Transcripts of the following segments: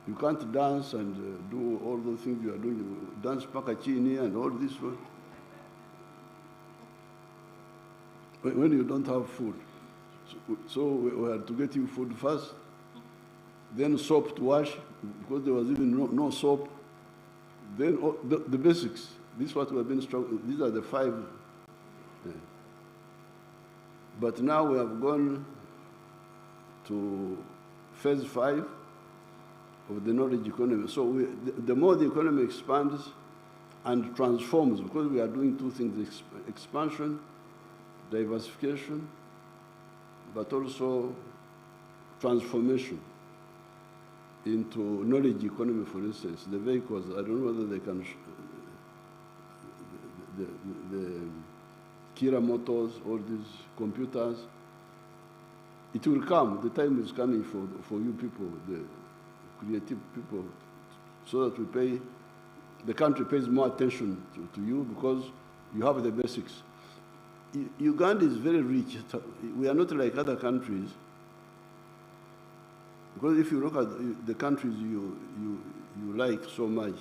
You can't dance and do all those things you are doing. You dance pakachini and all this one. When you don't have food. So we had to get you food first, then soap to wash, because there was even no soap. Then the basics. This is what we have been struggling. These are the 5. But now we have gone to phase 5 of the knowledge economy. So the more the economy expands and transforms, because we are doing 2 things, expansion, diversification, but also transformation into knowledge economy, for instance. The vehicles, I don't know whether they can, the Kira motors, all these computers, it will come. The time is coming for you people, the creative people, so that the country pays more attention to you because you have the basics. Uganda is very rich. We are not like other countries. Because if you look at the countries you like so much,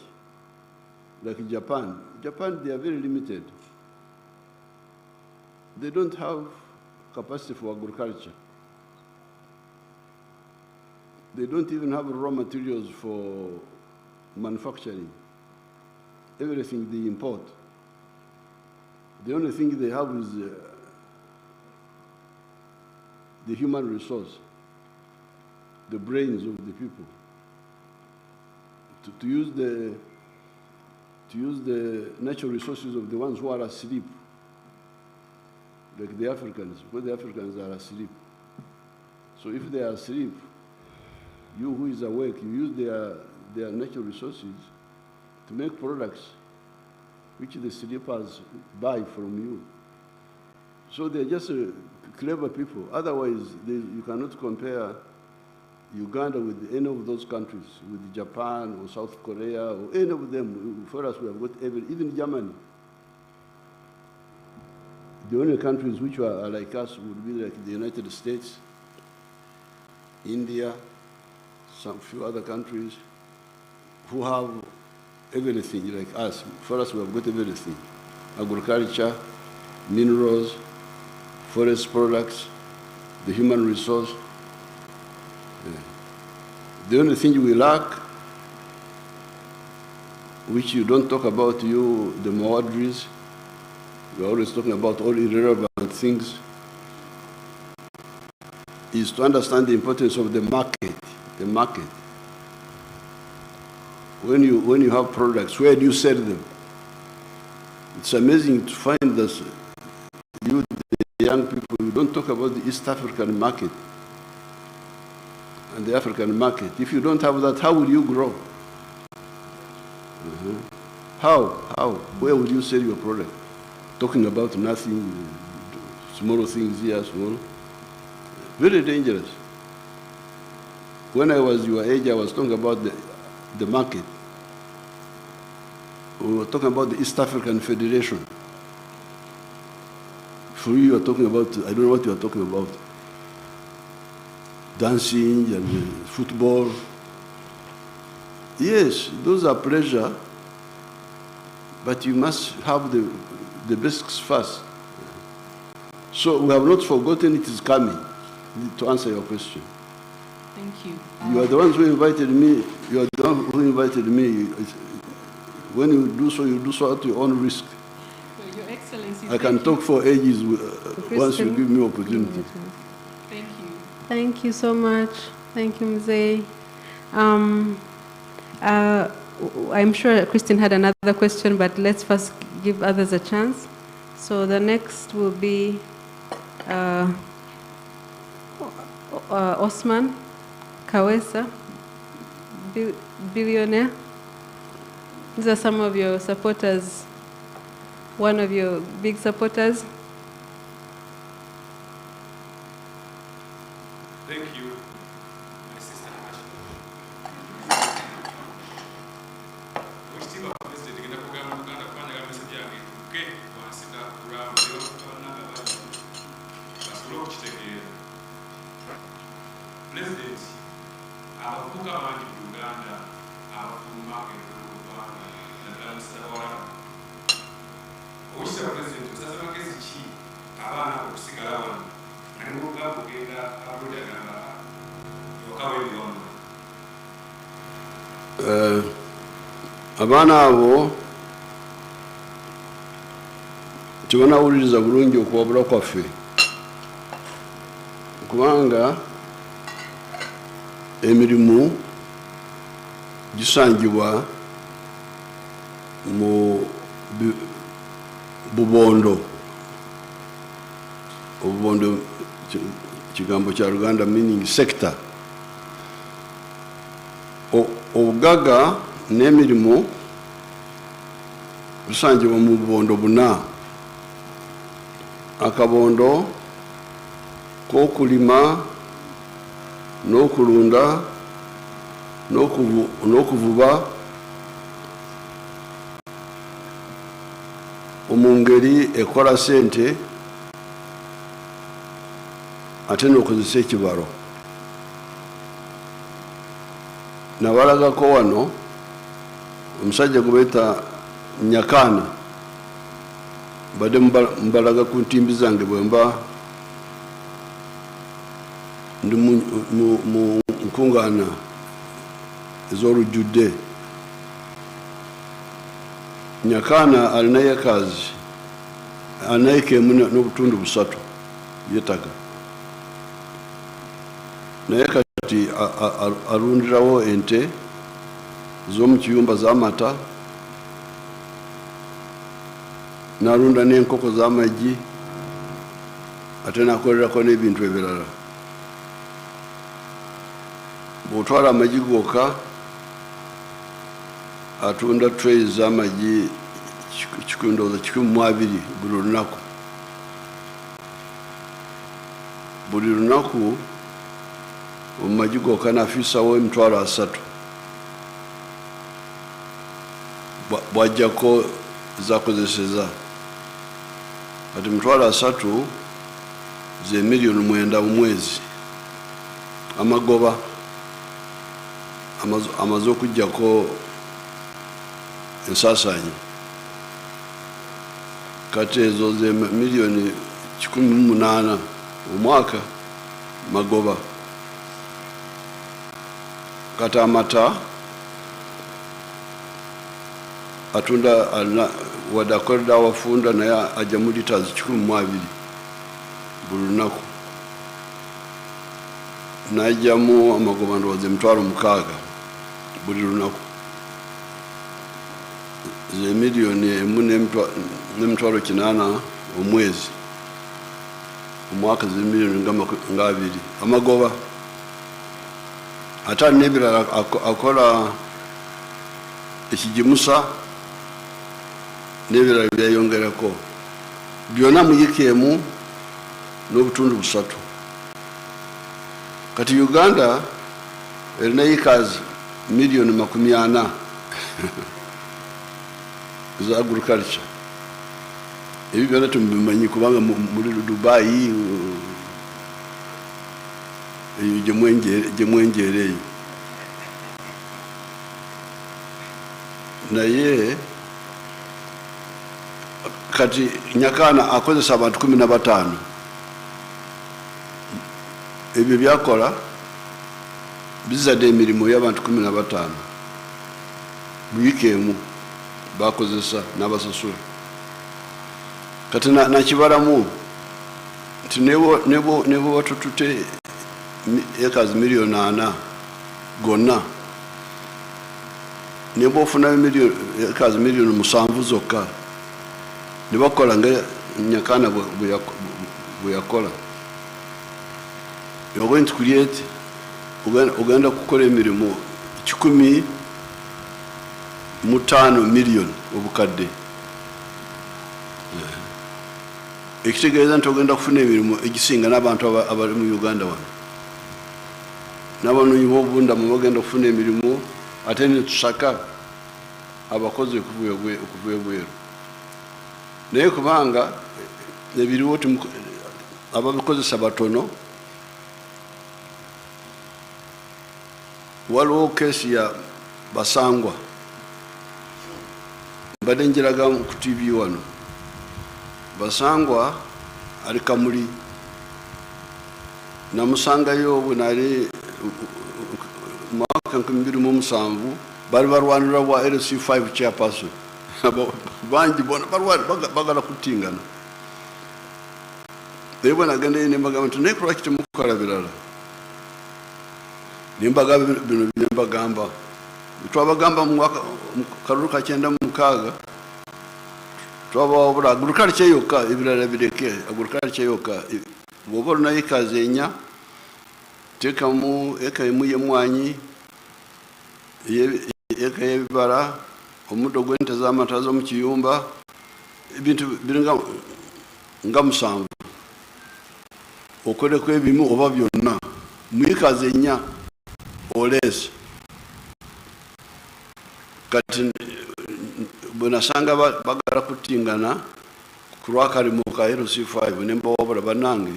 like Japan, they are very limited. They don't have capacity for agriculture. They don't even have raw materials for manufacturing. Everything they import. The only thing they have is the human resource, the brains of the people. To use the natural resources of the ones who are asleep, like the Africans, because the Africans are asleep. So if they are asleep, you who is awake, you use their natural resources to make products which the sleepers buy from you. So they're just clever people. Otherwise, you cannot compare Uganda with any of those countries, with Japan or South Korea or any of them. For us, we have got even Germany. The only countries which are like us would be like the United States, India, some few other countries who have everything like us. For us, we have got everything. Agriculture, minerals, forest products, the human resource. Yeah. The only thing we lack, which you don't talk about, the Mawadris, you're always talking about all irrelevant things, is to understand the importance of the market. The market. When you have products, where do you sell them? It's amazing to find that you, the young people, you don't talk about the East African market and the African market. If you don't have that, how will you grow? How? Where will you sell your product? Talking about nothing, small things here, small. Very dangerous. When I was your age, I was talking about the market. We were talking about the East African Federation. For you are talking about, I don't know what you are talking about. Dancing and football. Yes, those are pleasure, but you must have the basics first. So we have not forgotten it is coming, to answer your question. Thank you. You are the ones who invited me. You are the one who invited me. When you do so at your own risk. Well, Your Excellency, I can talk for ages once you give me opportunity. Thank you. Thank you so much. Thank you, Mzee. I'm sure Christine had another question, but let's first give others a chance. So the next will be Osman Kawesa, billionaire. These are some of your supporters, one of your big supporters. Thank you, my sister. President, abavubuka bangi mu Uganda Uganda abafuluma eggwanga naddala musitaka walamu obukisa pulezidenti osasa magezi ki abaana okusigala wano nga ne bugamba ogenda abulodi agamba yokawo ebyondo abaana abo tebanawuliriza bulungi okuwabula kwaffe kubanga emirimu gisangibwa mu bubondo obubondo kigambo kya Luganda meaning sector obugaga n'emirimu bisangibwa mu bubondo buna akabondo k'okulima n'okulunda n'okuvuba mu ngeri ekola sente ate n'okozesa ekibalo nabalagako wano omusajja gwe bayita Nyakaana badde mbalaga ku ntimbi zange bwe mba ndi mu nkungaana ez'olujjudde Nyakaana alina yekazi alina eka emu n'obutundu 3 yettaka naye kati alundirawo ente z'omu kiyumba z'amata n'alunda n'enkoko z'amagi ate n'akolerako n'ebintu ebirala bw'otwala amagi gokka atunda tray z'amagi 120 buli lunaku omumagi gokka n'afiisawo 3,000 bwajjako zakozeseza kati 3,000 ze miliyoni 9 mu mwezi amagoba amaze okujjako ensaasaanyi kati ezo ze miliyoni 18 omwaka magoba kati amata atunda wadde akoledde awafunda naye ajja mu liters 12 buli lunaku n'ajjamu amagoba ndowooza 6,000 buli lunaku ze miliyoni 1.8 omwezi omwaka ze miliyoni nga 20 amagoba ate alina ebirala akola ekigimusa n'ebirala byayongerako byonna mu yiika emu n'obutundu 3 kati Uganda erina yiikazi miliyoni 40 za agriculture ebi byonna tumubimanyi kubanga muri Dubai eyo gyemwenjeera eyo naye kati Nyakaana akozesa abantu 15 ebyo byakola bizadde emirimu y'abantu 15 wiiki emu bakozesa n'abasasula kati nakibalamu nti nebo batutute ekazi miliyoni 4 gonna nebo ofunayo ekazi miliyoni 7 zokka ne bakola nga Nyakaana bwe yakola you're going to create ogenda kukola emirimu 15 million obukadde ekitegeeza nti ogenda kufuna emirimu egisinga n'abantu abali mu Uganda wano n'abanoonyi b'obubundamu bagenda kufuna emirimu ate netusaka abakozi okuva ebweru naye kubanga ebiriwo ababikozesa batono waliwo keesi ya Basangwa mbadde njiraga ku TV wano. Basangwa ali Kamuli, namusangayo bwe nali mwaka 2007 bali barwanira wa LC5 chairperson bangi bona bagala kutingana. Bwe nagenda nembagamba nti naye kulwaki temukola birala, nembagamba bino nembagamba twabagamba mu kalulu ka 96 twabawabula agulukali kyeyokka ebirala bireke agulukali kyeyokka bw'oba olina eka enya teekamu eka emu y'emmwanyi eka y'ebibala omuddo gw'ente z'amata z'omu kiyumba ebintu biringa nga 7 okoleko ebimu oba byonna mu eka enya oleese. Kati bwe nasanga bagala kutingana ku lwakalimu ka LC5 ne mbawabula bannange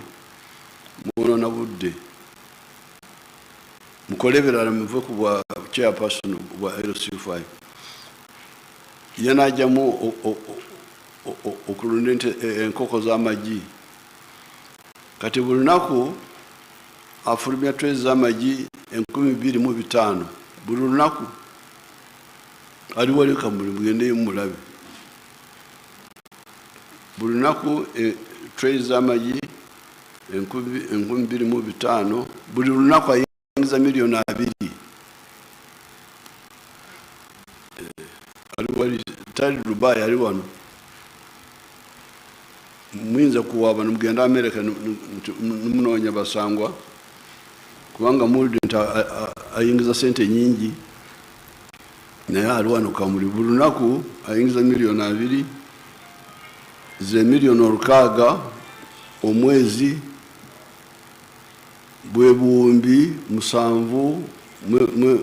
munoona budde mukole ebirala muve ku bwa chairperson bwa LC5 ye n'ajjamu okulunda enkoko z'amagi. Kati buli lunaku afulumya tray z'amagi 25,000 buli lunaku. Ali wali Kamuli mugende mulabe buli lunaku tray z'amagi 25,000 buli lunaku ayingiza $2,000,000. Ali wali tali Dubai ali wano muyinza kuwaaba nemugenda America nemunoonya Basangwa kubanga mulide nti ayingiza sente nyingi. Naye ali wano Kamuli buli lunaku ayingiza $2,000,000 ze $6,000,000 omwezi bwe buwumbi 7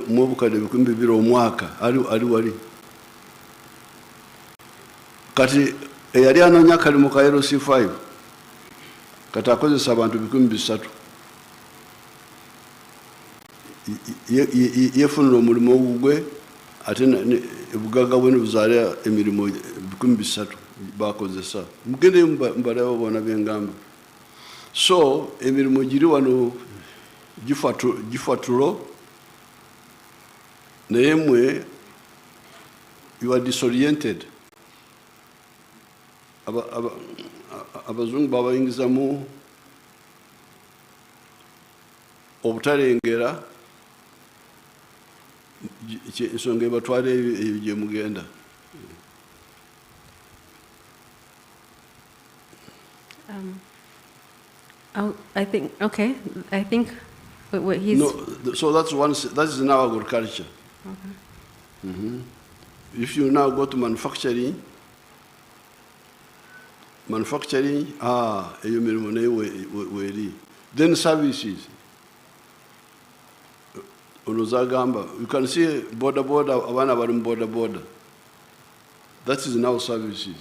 mu obukadde 2,200 omwaka ali wali. Kati eyali anoonya akalimu ka LC5 kati akozesa abantu 3,000 yefunira omulimu ogugwe ate ebugaga bwe buzaala emirimu 3,000 bakozesa. Mugende mbalaba bona byengamba. So emirimu giri wano gifattulo naye mwe you are disoriented. Abazungu babayingizamu obutalengera ensonga ebatwala eyo gye mugenda. I think, okay, I think what he's... No, so that is now agriculture. Okay. If you now go to manufacturing, eyo mirimu naye weeri. Then services. Onozagamba, you can see border, abana bali mu border. That is now services.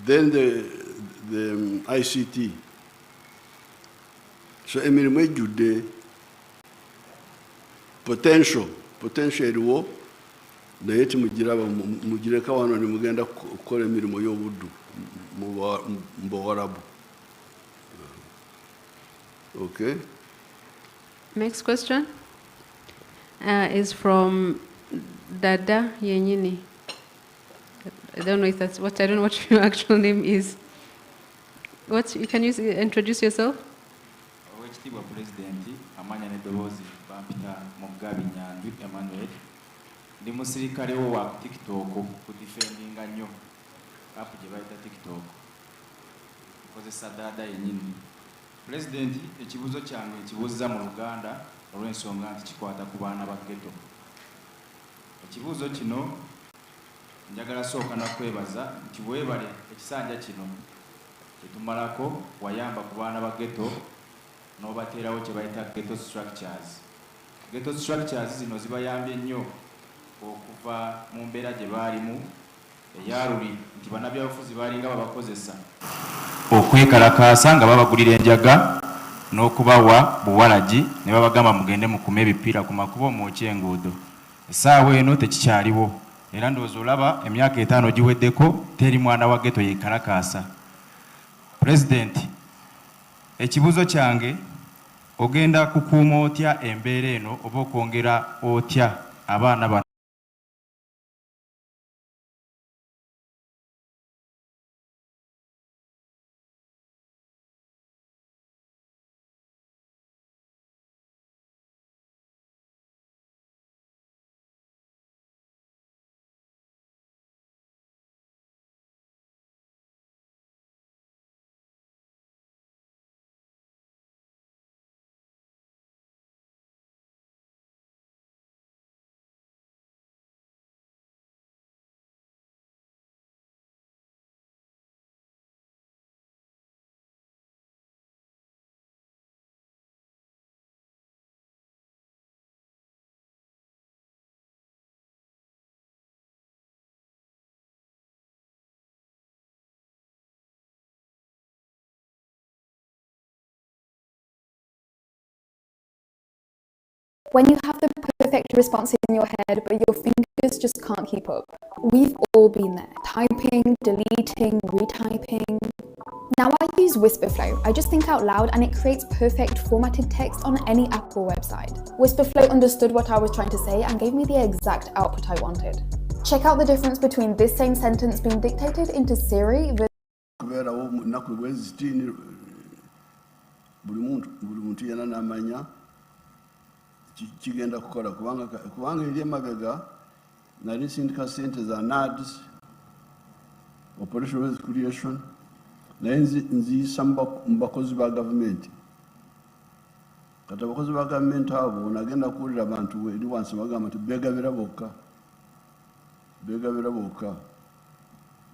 Then the ICT. So emirimu ejjudde potential eriwo naye timugiraba mugireka wano ne mugenda kukola emirimu y'obuddu mu Buwarabu. Okay. Next question is from Dada Yenyini. I don't know if that's what, I don't know what your actual name is. Can you introduce yourself? Oweekitiibwa Pulezidenti, amanya n'eddoboozi bampita Mugabi Nyandu Emmanuel. Ndi musirikale wo wa TikTok ku defendinga nnyo app gye bayita TikTok. Nkozesa Dada Yenyini. Pulezidenti, ekibuuzo kyange ekibuuziza mu Luganda olw'ensonga nti kikwata ku baana ba ghetto. Ekibuuzo kino njagala sooka na kwebaza nti weebale ekisanja kino kyetumalako wayamba ku baana ba ghetto n'obateerawo kye bayita ghetto structures. Ghetto structures zino zibayambye nnyo okuva mu mbeera gye baalimu eyaluli nti bannabyabufuzi baalinga babakozesa okwekalakaasa nga babagulira enjaga n'okubawa buwalagi ne babagamba mugende mukume ebipiira ku makubo mwokye enguudo. Essaawa eno tekikyaliwo era ndowooza olaba emyaka 5 giweddeko teri mwana wa ghetto yeekalakaasa. Pulezidenti, ekibuuzo kyange ogenda kukuuma otya embeera eno oba okwongera otya abaana bano? When you have the perfect response in your head, but your fingers just can't keep up. We've all been there, typing, deleting, retyping. Now I use Whisperflow. I just think out loud and it creates perfect formatted text on any Apple website. Whisperflow understood what I was trying to say and gave me the exact output I wanted. Check out the difference between this same sentence being dictated into Siri versus kigenda kukola kubanga eri emabega nali sindika sente za NADS, Operation Wealth Creation, naye nziyisa mu bakozi ba gavumenti. Kati abakozi ba gavumenti abo nagenda kuwulira abantu eri wansi bagamba nti beegabira bokka.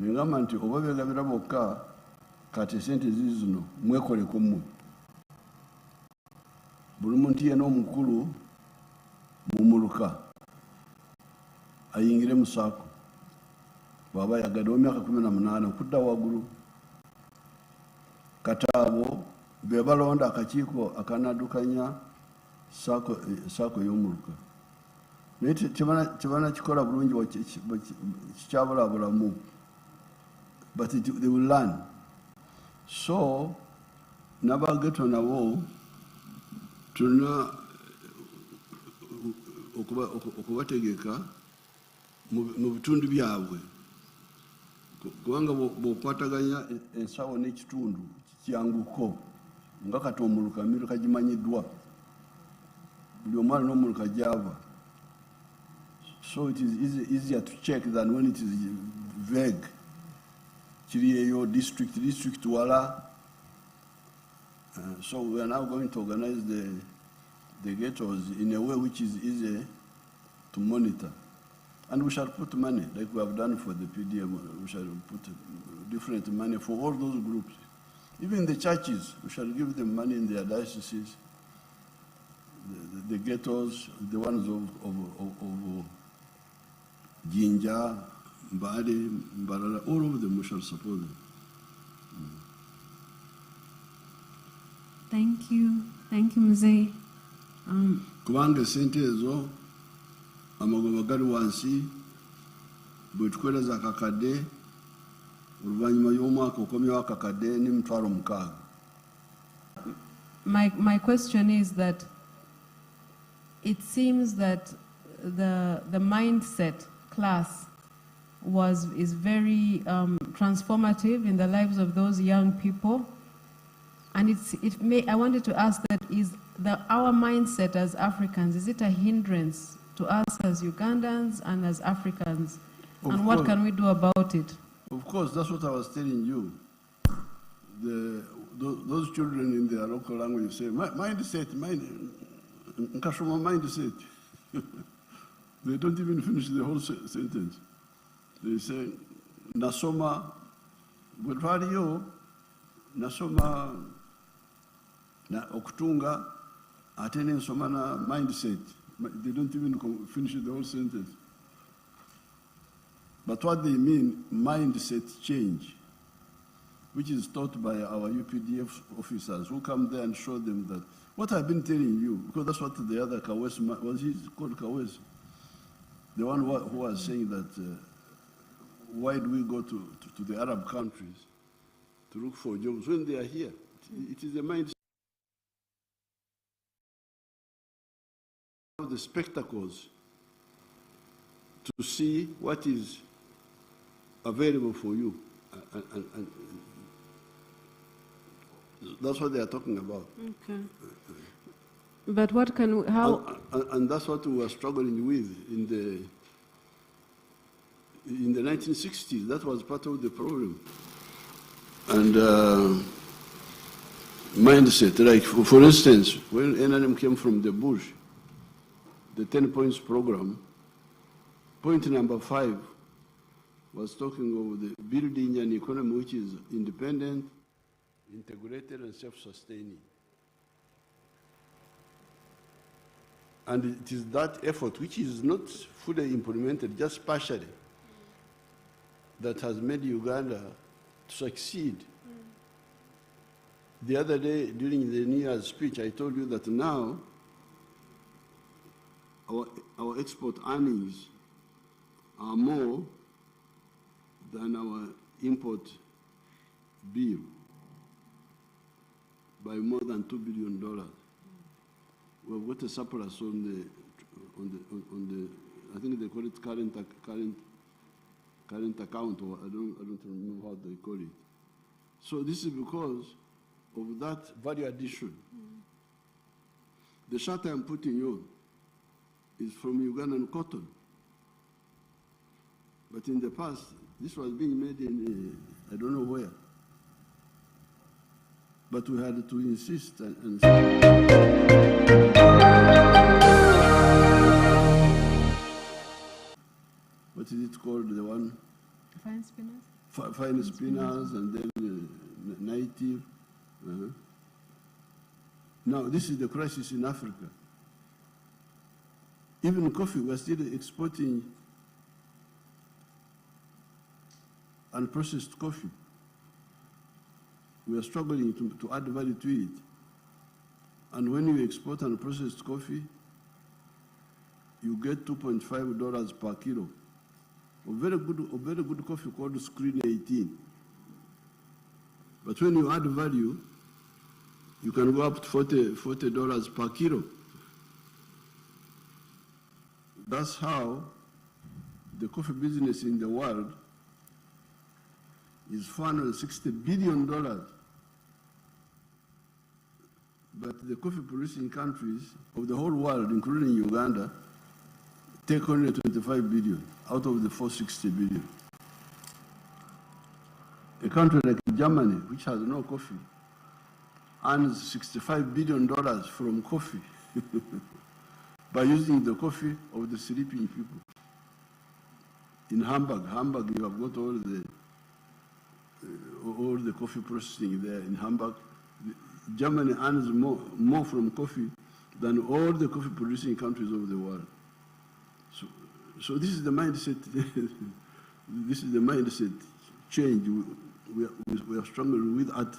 Nengamba nti oba beegabira bokka kati sente zino mwekoleko mmwe. Buli muntu yenna omukulu mumuluka ayingire mu saako bw'aba yagadde w'emyaka 18 okudda waggulu. Kati abo be balonda akakiiko akanaddukanya saako y'omuluka. Naye tebanakikola bulungi kikyabulabulamu, but they will learn. So n'abageto nabo tulina okubategeka mu bitundu byabwe, kubanga bw'okwataganya ensawo n'ekitundu kyanguko nga kati omuluka emiruka gimanyiddwa, buli omwana n'omuluka gyava. So it is easier to check than when it is vague. Kiri eyo district wala. So we are now going to organize the ghettos in a way which is easy to monitor. And we shall put money, like we have done for the PDM, we shall put different money for all those groups. Even the churches, we shall give them money in their dioceses, the ghettos, the ones of Jinja, Mbadi, Mbarara, all of them we shall support them. Thank you, Mzee. Kubanga sente ezo amagoba gali wansi bwe tukoleza akakadde oluvannyuma y'omwaka okomyewo akakadde n'emitwalo 6. My question is that it seems that the mindset class is very transformative in the lives of those young people. And I wanted to ask that, is our mindset as Africans, is it a hindrance to us as Ugandans and as Africans? And what can we do about it? Of course, that's what I was telling you. Those children in their local language say, mindset. They don't even finish the whole sentence. They say, Nasoma, Bulvario, Nasoma, na okutunga atene nsoma na mindset. They don't even finish the whole sentence. But what they mean, mindset change. which is taught by our UPDF officers who come there and show them that what I've been telling you, because that's what the other Kawes, was he called Kawes? The one who was saying that why do we go to the Arab countries to look for jobs when they are here? It is a mindset of the spectacles to see what is available for you. And that's what they are talking about. Okay. But what can we, how? And that's what we were struggling with in the 1960s. That was part of the problem. And mindset, like for instance, when NRM came from the bush, the 10 points program, point number 5 was talking of the building an economy which is independent, integrated, and self-sustaining. And it is that effort, which is not fully implemented, just partially, that has made Uganda to succeed. The other day, during the New Year's speech, I told you that now our export earnings are more than our import bill by more than $2 billion. We've got a surplus on the I think they call it current account, or I don't know how they call it. So this is because of that value addition. The shirt I'm putting on is from Ugandan cotton. But in the past, this was being made in, I don't know where. But we had to insist and what is it called, the one? Fine spinners? Fine spinners, and then native. Now, this is the crisis in Africa. Even coffee, we're still exporting unprocessed coffee. We are struggling to add value to it. And when you export unprocessed coffee, you get $2.5 per kilo. A very good coffee called Screen 18. But when you add value, you can go up to $40 per kilo. That's how the coffee business in the world is $460 billion. But the coffee producing countries of the whole world, including Uganda, take only 25 billion out of the 460 billion. A country like Germany, which has no coffee, earns $65 billion from coffee by using the coffee of the sleeping people. In Hamburg, you have got all the coffee processing there in Hamburg. Germany earns more from coffee than all the coffee producing countries of the world. So this is the mindset. This is the mindset change we are struggling with at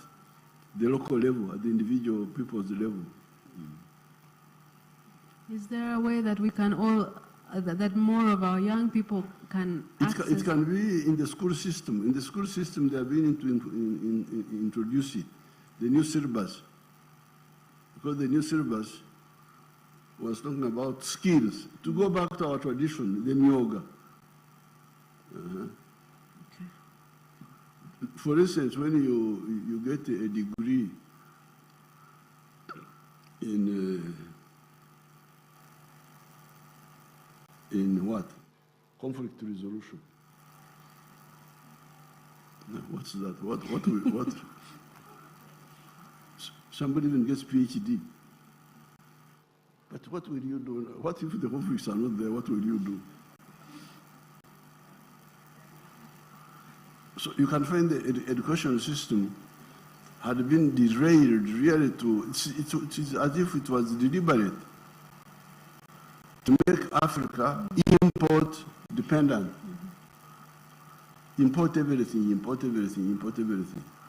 the local level, at the individual people's level. Is there a way that we can all, that more of our young people can access? It can be in the school system. In the school system, they are beginning to introduce it, the new syllabus. Because the new syllabus was talking about skills. To go back to our tradition, the yoga. Okay. For instance, when you get a degree in what? Conflict resolution. No, what's that? What? Somebody even gets PhD. But what will you do? What if the conflicts are not there? What will you do? So you can find the education system had been derailed really it is as if it was deliberate to make Africa import dependent. Import everything.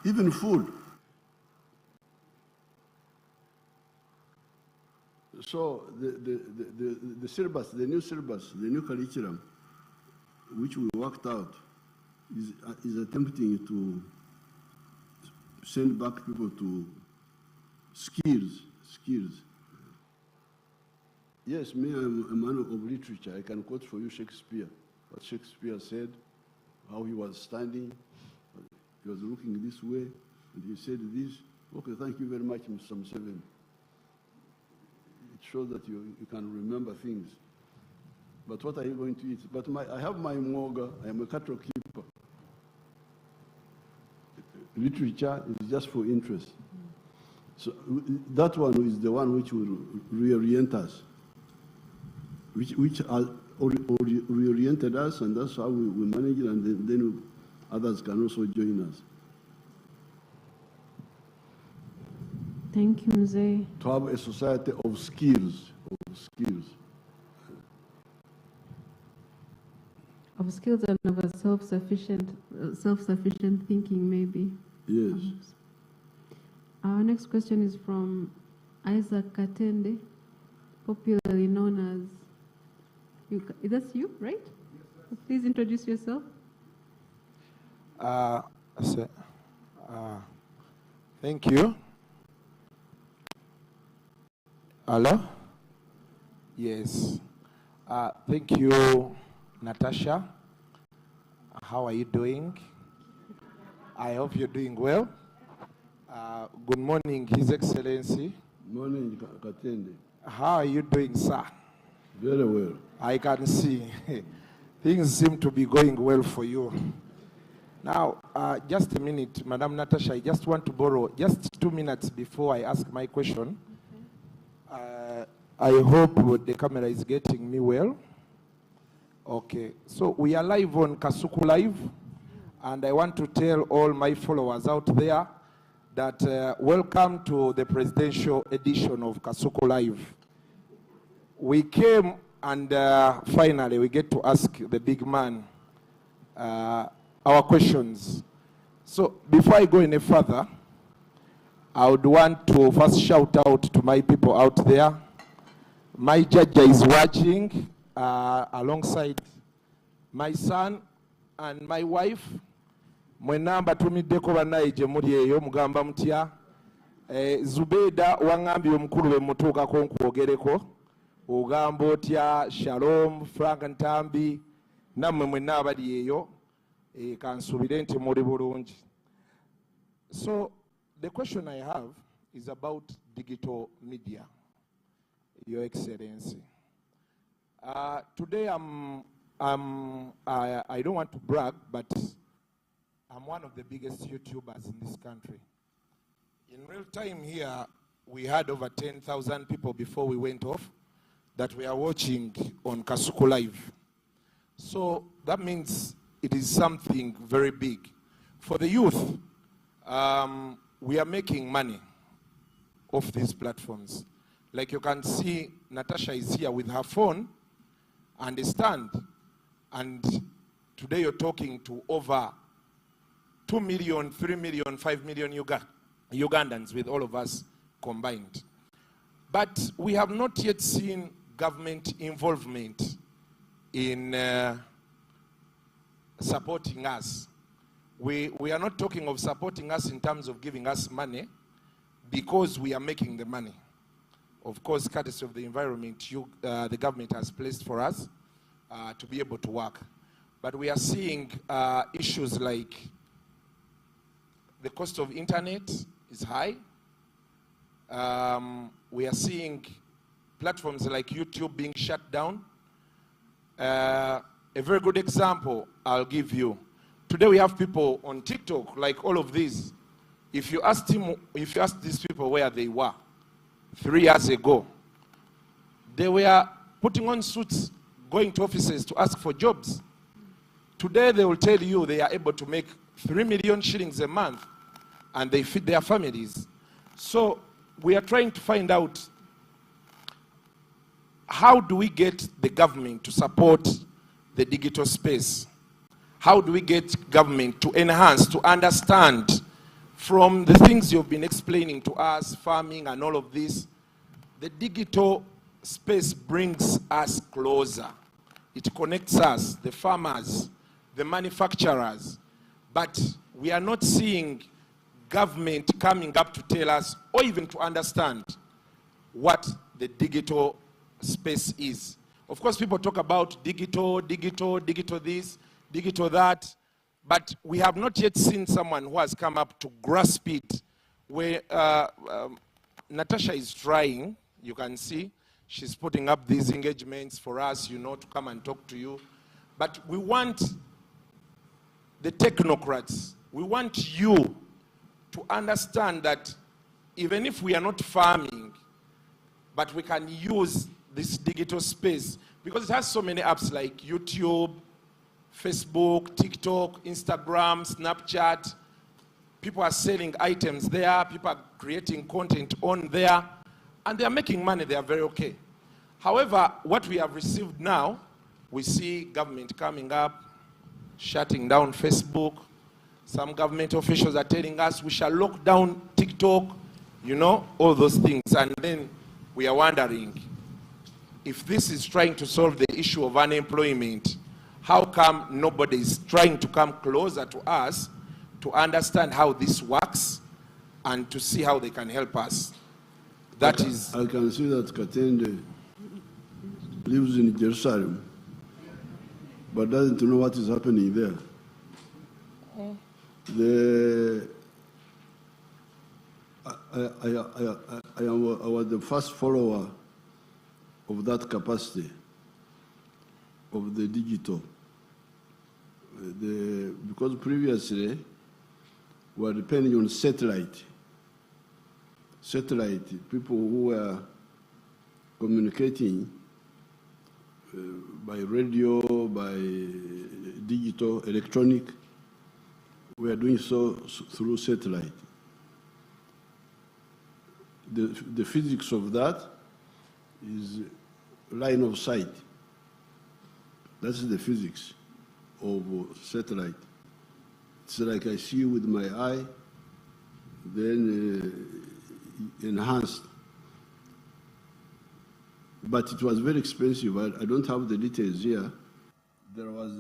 even food. So the syllabus, the new syllabus, the new curriculum, which we worked out, is attempting to send back people to skills. Yes, me, I'm a man of literature. I can quote for you Shakespeare, what Shakespeare said, how he was standing, he was looking this way, and he said this. Okay, thank you very much, Mr. Museveni. It shows that you can remember things. But what are you going to eat? But I have my moga, I am a cattle keeper. Literature is just for interest. So that one is the one which will reorient us, which reoriented us, and that's how we manage it, and then others can also join us. Thank you, Mzee. To have a society of skills. Of skills and of a self-sufficient thinking, maybe. Yes. Perhaps. Our next question is from Isaac Katende, popularly known as, that's you, right? Yes, please introduce yourself. Thank you. Hello? Yes. Thank you, Natasha. How are you doing? I hope you're doing well. Good morning, His Excellency. Morning, Katende. How are you doing, sir? Very well. I can see. Things seem to be going well for you. Now, just a minute, Madam Natasha, I just want to borrow just 2 minutes before I ask my question. I hope the camera is getting me well. Okay, so we are live on Kasuku Live, and I want to tell all my followers out there that welcome to the presidential edition of Kasuku Live. We came and finally we get to ask the big man our questions. So before I go any further, I would want to first shout out to my people out there. My Jajja is watching alongside my son and my wife. Mwenamba tumiddeko banaye gye muli eyo mugamba mutya. Zubeda wangambye omukulu we mutuukako nkwogereko. Ogamba otya Shalom, Frank Ntambi, nammwe mwenna abali eyo. Kansuubire nti muli bulungi. So the question I have is about digital media, Your Excellency. Today I don't want to brag, but I'm one of the biggest YouTubers in this country. In real time here, we had over 10,000 people before we went off that we are watching on Kasuku Live. So that means it is something very big. For the youth, we are making money off these platforms. Like you can see, Natasha is here with her phone and a stand. And today you're talking to over 2 million, 3 million, 5 million Ugandans with all of us combined. But we have not yet seen government involvement in supporting us. We are not talking of supporting us in terms of giving us money because we are making the money. Of course, courtesy of the environment the government has placed for us to be able to work. But we are seeing issues like the cost of internet is high. We are seeing platforms like YouTube being shut down. A very good example I'll give you. Today we have people on TikTok, like all of these. If you ask these people where they were 3 years ago, they were putting on suits, going to offices to ask for jobs. Today they will tell you they are able to make 3 million shillings a month and they feed their families. So we are trying to find out how do we get the government to support the digital space? How do we get government to enhance, to understand from the things you've been explaining to us, farming and all of this, the digital space brings us closer. It connects us, the farmers, the manufacturers, but we are not seeing government coming up to tell us or even to understand what the digital space is. Of course, people talk about digital this, digital that, but we have not yet seen someone who has come up to grasp it. Where Natasha is trying, you can see, she's putting up these engagements for us, you know, to come and talk to you. But we want the technocrats, we want you to understand that even if we are not farming, but we can use this digital space because it has so many apps like YouTube, Facebook, TikTok, Instagram, Snapchat. People are selling items there, people are creating content on there, and they are making money, they are very okay. However, what we have received now, we see government coming up, shutting down Facebook. Some government officials are telling us we shall lock down TikTok, you know, all those things. And then we are wondering, if this is trying to solve the issue of unemployment, how come nobody is trying to come closer to us to understand how this works and to see how they can help us? That is... I can see that Katende lives in Jerusalem, but doesn't know what is happening there. I was the first follower of that capacity of the digital. Because previously we were depending on satellite. People who were communicating by radio, by digital, electronic. We are doing so through satellite. The physics of that is line of sight. That's the physics of satellite. It's like I see with my eye, then enhanced. But it was very expensive. I don't have the details here. There was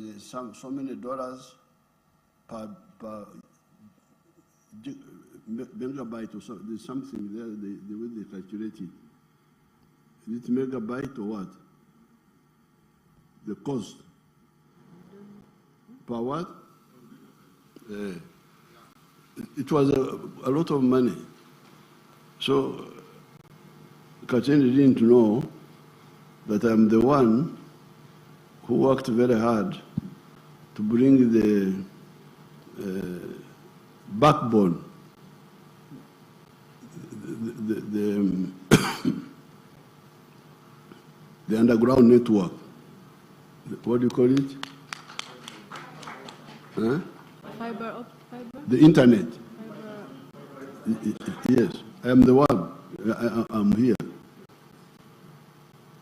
so many dollars per megabyte or so. There's something there, the way they calculate it. Is it megabyte or what? The cost. Per what? It was a lot of money. So Katende didn't know that I'm the one who worked very hard to bring the backbone, the underground network. What do you call it? Huh? Fiber. The internet. Yes, I am the one. I'm here.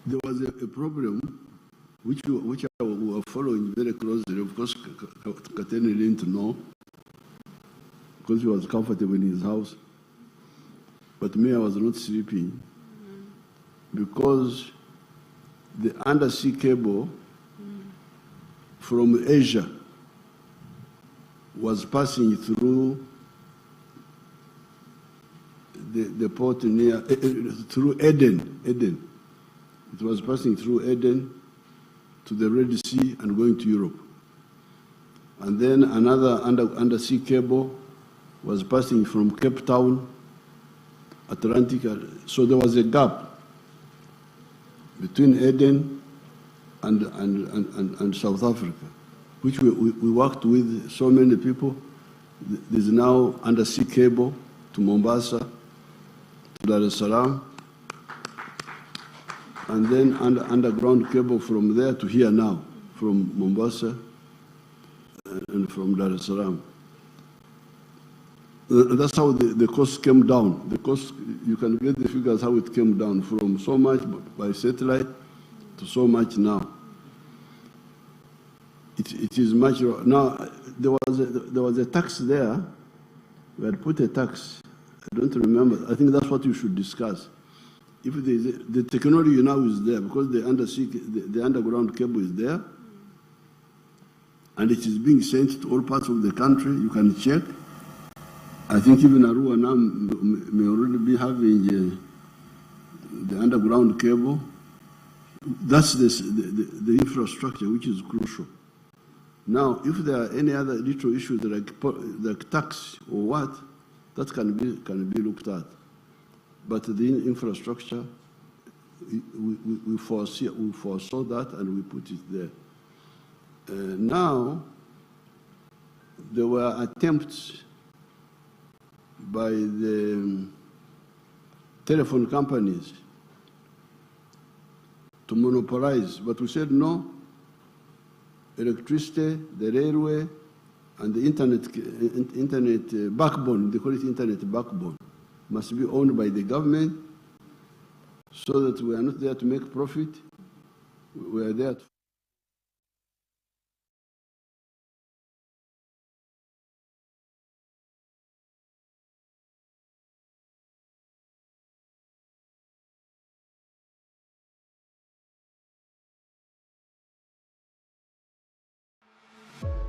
There was a problem which I were following very closely. Of course, Katene didn't know because he was comfortable in his house. But me, I was not sleeping because the undersea cable from Asia was passing through the port near, through Eden. It was passing through Eden to the Red Sea and going to Europe. And then another undersea cable was passing from Cape Town, Atlantic. So there was a gap between Eden and South Africa, which we worked with so many people. There's now undersea cable to Mombasa, to Dar es Salaam, and then underground cable from there to here now, from Mombasa and from Dar es Salaam. That's how the cost came down. The cost, you can get the figures how it came down from so much by satellite to so much now. It is much now. There was a tax there we had put a tax. I don't remember. I think that's what you should discuss. If the technology now is there, because the underground cable is there, and it is being sent to all parts of the country, you can check. I think even Arua now may already be having the underground cable. That's the infrastructure, which is crucial. Now, if there are any other little issues like tax or what, that can be looked at. But the infrastructure, we foresaw that and we put it there. Now, there were attempts by the telephone companies to monopolize, but we said no. Electricity, the railway, and the internet backbone, they call it internet backbone, must be owned by the government, so that we are not there to make profit. We are there to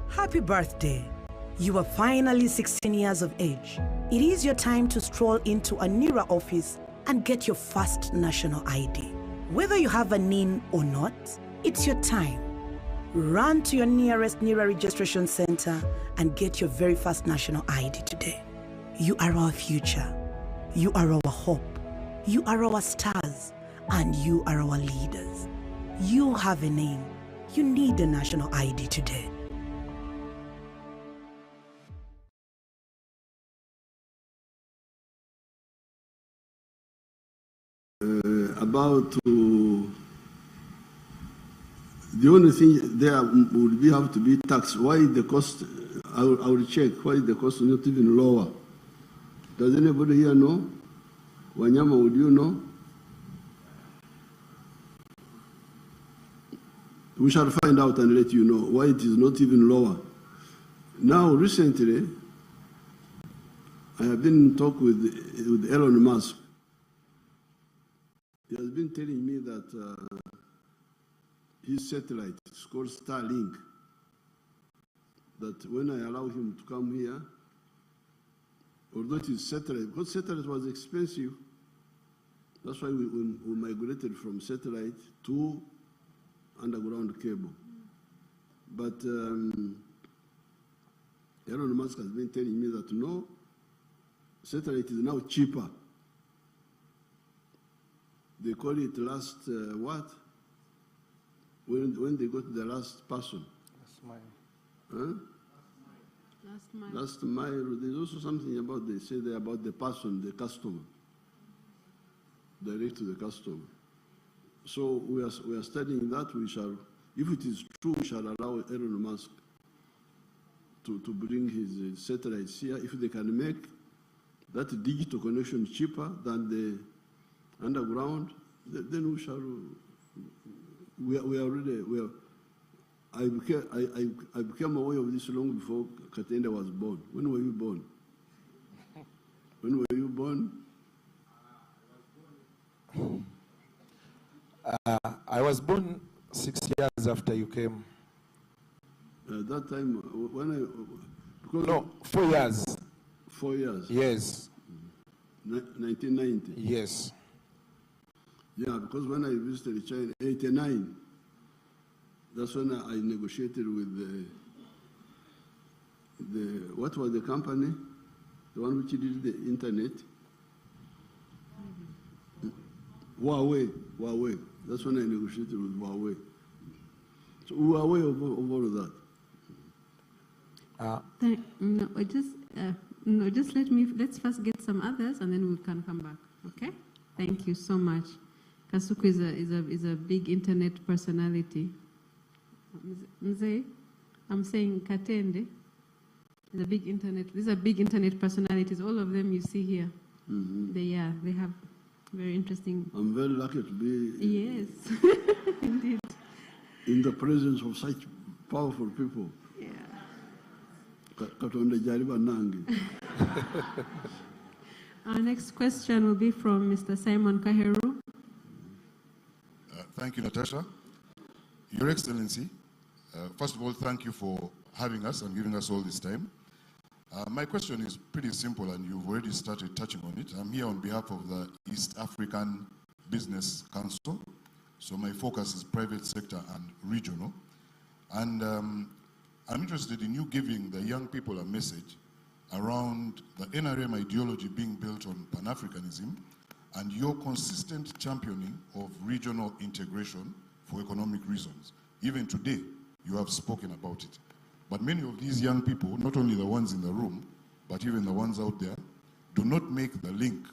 Happy birthday! You are finally 16 years of age. It is your time to stroll into a NERA office and get your first national ID. Whether you have a NIN or not, it's your time. Run to your nearest NERA registration center and get your very first national ID today. You are our future. You are our hope. You are our stars. And you are our leaders. You have a name. You need a national ID today. About the only thing there would have to be tax. Why the cost? I will check. Why the cost is not even lower? Does anybody here know? Wanyama, would you know? We shall find out and let you know why it is not even lower. Now, recently, I have been in talk with Elon Musk. He has been telling me that his satellite, it's called Starlink, that when I allow him to come here, although it is satellite, because satellite was expensive, that's why we migrated from satellite to underground cable. But Elon Musk has been telling me that no, satellite is now cheaper. They call it last what? When they go to the last person. Last mile. Huh? Last mile. Last mile. There's also something about, they say there about the person, the customer. Direct to the customer. So we are studying that. We shall, if it is true, we shall allow Elon Musk to bring his satellites here. If they can make that digital connection cheaper than the underground, then we shall. I became aware of this long before Katenda was born. When were you born? When were you born? I was born 6 years after you came. At that time, when because No, 4 years. 4 years. Yes. 1990. Yes. Yeah, because when I visited China, 89, that's when I negotiated with what was the company? The one which did the internet? Huawei. That's when I negotiated with Huawei. So we were aware of all of that. Let's first get some others and then we can come back. Okay? Thank you so much. Kasuku is a big internet personality. Mzee, I'm saying Katende is a big internet. These are big internet personalities. All of them you see here. Mm-hmm. They have very interesting. I'm very lucky to be. Yes, indeed. In the presence of such powerful people. Yeah. Katonda jariba nangi. Our next question will be from Mr. Simon Kaheru. Thank you, Natasha. Your Excellency, first of all, thank you for having us and giving us all this time. My question is pretty simple, and you've already started touching on it. I'm here on behalf of the East African Business Council, so my focus is private sector and regional. And I'm interested in you giving the young people a message around the NRM ideology being built on Pan-Africanism and your consistent championing of regional integration for economic reasons. Even today, you have spoken about it. But many of these young people, not only the ones in the room, but even the ones out there, do not make the link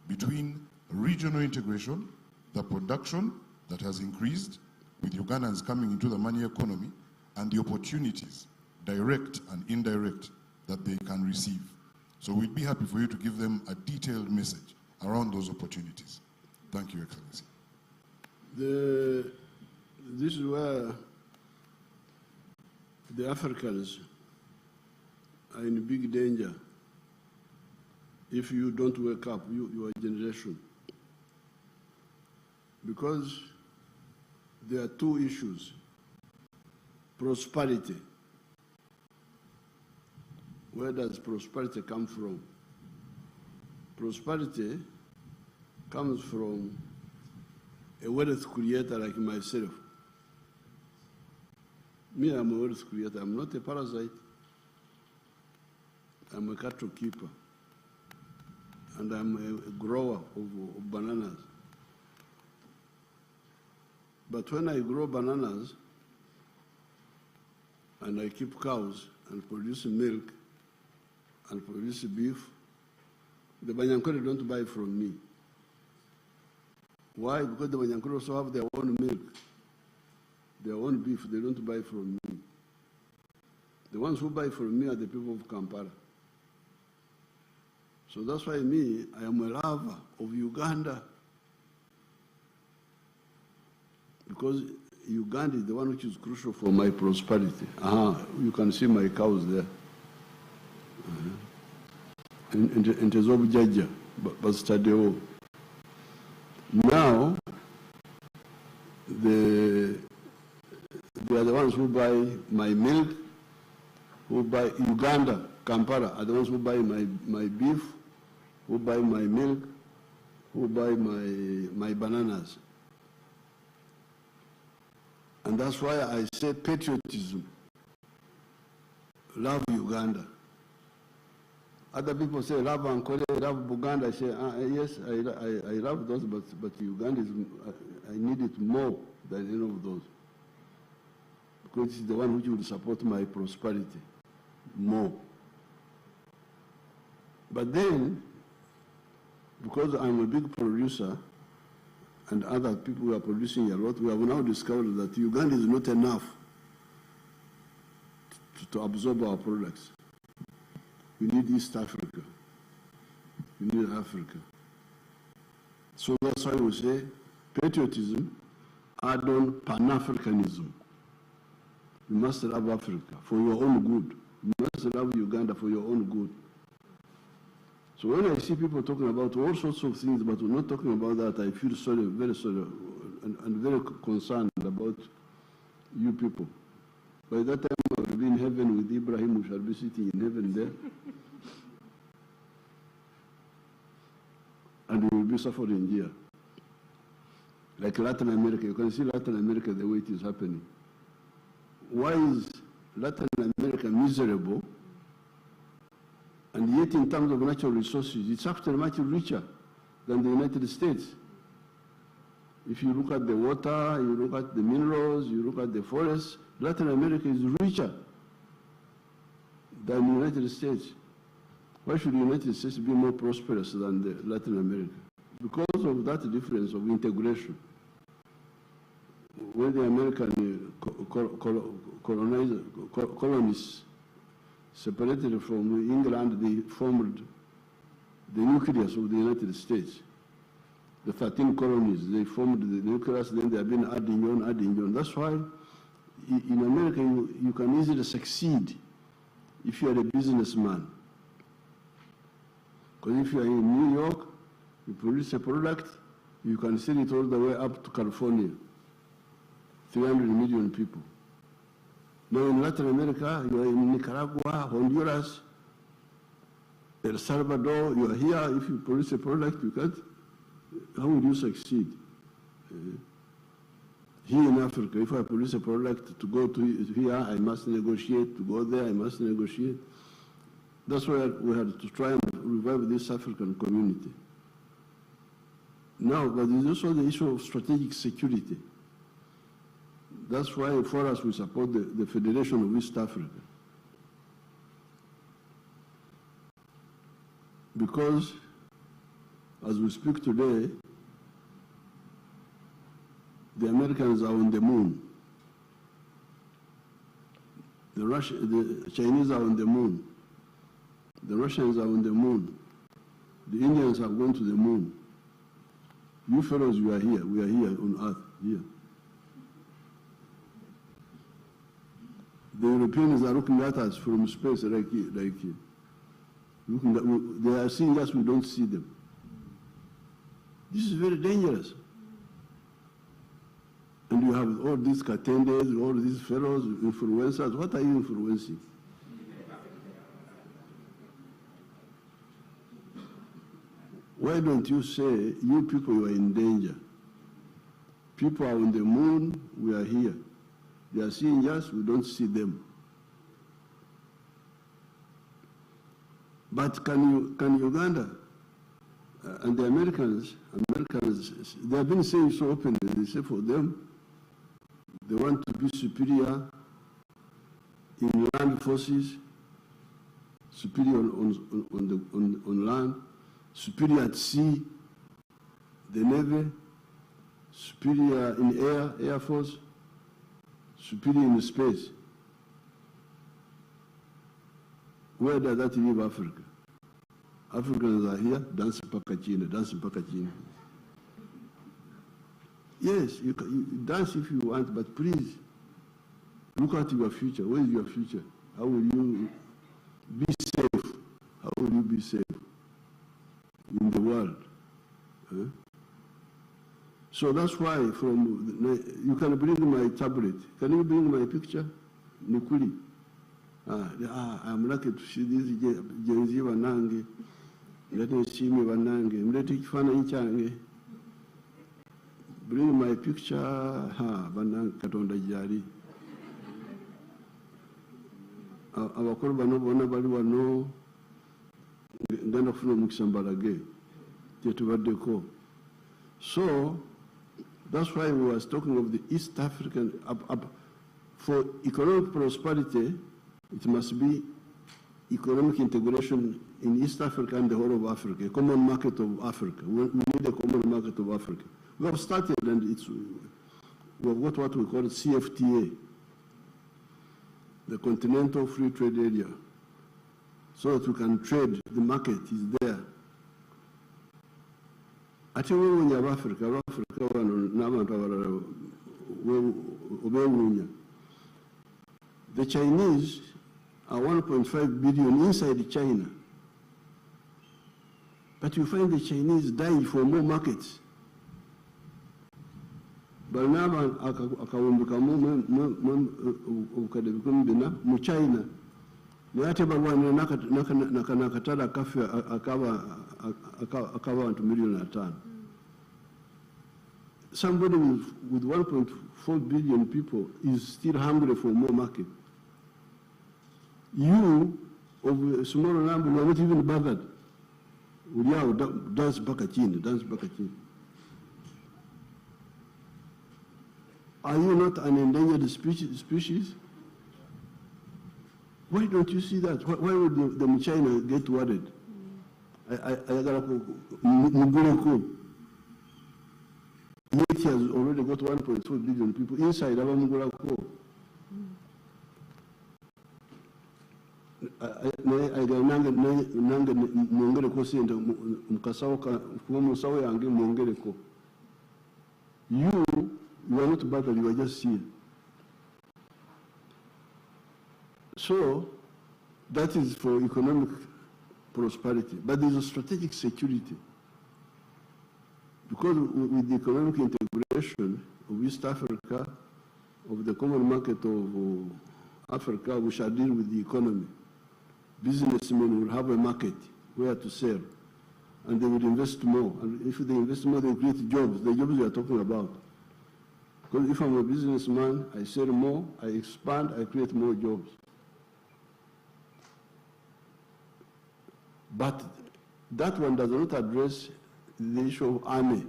between regional integration, the production that has increased with Ugandans coming into the money economy, and the opportunities, direct and indirect, that they can receive. So we'd be happy for you to give them a detailed message around those opportunities. Thank you, Excellency. This is where the Africans are in big danger if you don't wake up, your generation. Because there are two issues. Prosperity. Where does prosperity come from? Prosperity comes from a wealth creator like myself. Me, I'm a wealth creator. I'm not a parasite. I'm a cattle keeper. And I'm a grower of bananas. But when I grow bananas, and I keep cows and produce milk and produce beef, the Banyankore don't buy from me. Why? Because the Banyankore also have their own milk, their own beef. They don't buy from me. The ones who buy from me are the people of Kampala. So that's why me, I am a lover of Uganda. Because Uganda is the one which is crucial for my prosperity. You can see my cows there. And there's Jajja, but Stadio. Now, they are the ones who buy my milk, who buy Uganda, Kampala, are the ones who buy my beef, who buy my milk, who buy my bananas. And that's why I say patriotism. Love Uganda. Other people say love Ankole, love Buganda. I say, yes, I love those, but Uganda is, I need it more than any of those. Because it's the one which will support my prosperity more. But then, because I'm a big producer, and other people are producing a lot, we have now discovered that Uganda is not enough to absorb our products. We need East Africa. We need Africa. So that's why we say patriotism, add on Pan-Africanism. You must love Africa for your own good. You must love Uganda for your own good. So when I see people talking about all sorts of things, but we're not talking about that, I feel sorry, very sorry, and very concerned about you people. By that time, I will be in heaven with Ibrahim, we shall be sitting in heaven there. And we will be suffering here. Like Latin America, you can see Latin America the way it is happening. Why is Latin America miserable? And yet, in terms of natural resources, it's actually much richer than the United States. If you look at the water, you look at the minerals, you look at the forests, Latin America is richer than the United States. Why should the United States be more prosperous than Latin America? Because of that difference of integration. When the American colonists separated from England, they formed the nucleus of the United States. The 13 colonies, they formed the nucleus, then they have been adding on. That's why in America you can easily succeed if you are a businessman. Because if you are in New York, you produce a product, you can sell it all the way up to California. 300 million people. Now in Latin America, you are in Nicaragua, Honduras, El Salvador, you are here. If you produce a product, you can't. How will you succeed? Here in Africa, if I produce a product to go to here, I must negotiate. To go there, I must negotiate. That's why we had to try and revive this African community. Now, but there's also the issue of strategic security. That's why for us we support the Federation of East Africa. Because as we speak today, the Americans are on the moon. The Chinese are on the moon. The Russians are on the moon. The Indians have gone to the moon. You fellows, you are here. We are here on Earth, here. The Europeans are looking at us from space like they are seeing us, we don't see them. This is very dangerous. And you have all these Katendes, all these fellows, influencers. What are you influencing? Why don't you say, you people, you are in danger? People are on the moon, we are here. They are seeing us, we don't see them. But can Uganda and the Americans, they have been saying so openly, they say for them, they want to be superior in land forces, superior on land, superior at sea, the Navy, superior in Air Force, superior in space. Where does that leave Africa? Africans are here, dance mpaka chini, dance mpaka chini. Yes, you dance if you want, but please, look at your future. Where is your future? How will you be safe? How will you be safe in the world? So that's why you can bring my tablet. Can you bring my picture? Nikuli. I'm lucky to see this Gen Z Wanange. Let me see me Wanange. Let me find change. Bring my picture. Wanange Katonda Jari. Abakuru bano bona bali wano ngenda kufuna mukishambalage. Tetubaddeko. So that's why we was talking of the East African, for economic prosperity, it must be economic integration in East Africa and the whole of Africa, a common market of Africa. We need a common market of Africa. We have started and we have got what we call CFTA, the Continental Free Trade Area, so that we can trade, the market is there. Ate wewunya Africa wano n'abantu abalala obewunya. The Chinese are 1.5 billion inside China. But you find the Chinese dying for more markets. But now akawumbikamu obukadde mu China. Nate balwanira nakatala akaba abantu million atano. Somebody with 1.4 billion people is still hungry for more market. You, of a small number, you are not even bothered. Dance back at chin, dance back at chin. Are you not an endangered species? Why don't you see that? Why would the China get worried? Yet he has already got 1.4 billion people inside Abamugulako. You are not bothered, you are just here. So that is for economic prosperity, but there's a strategic security. Because with the economic integration of East Africa, of the common market of Africa, we shall deal with the economy. Businessmen will have a market where to sell, and they will invest more. And if they invest more, they create jobs, the jobs we are talking about. Because if I'm a businessman, I sell more, I expand, I create more jobs. But that one does not address the issue of army,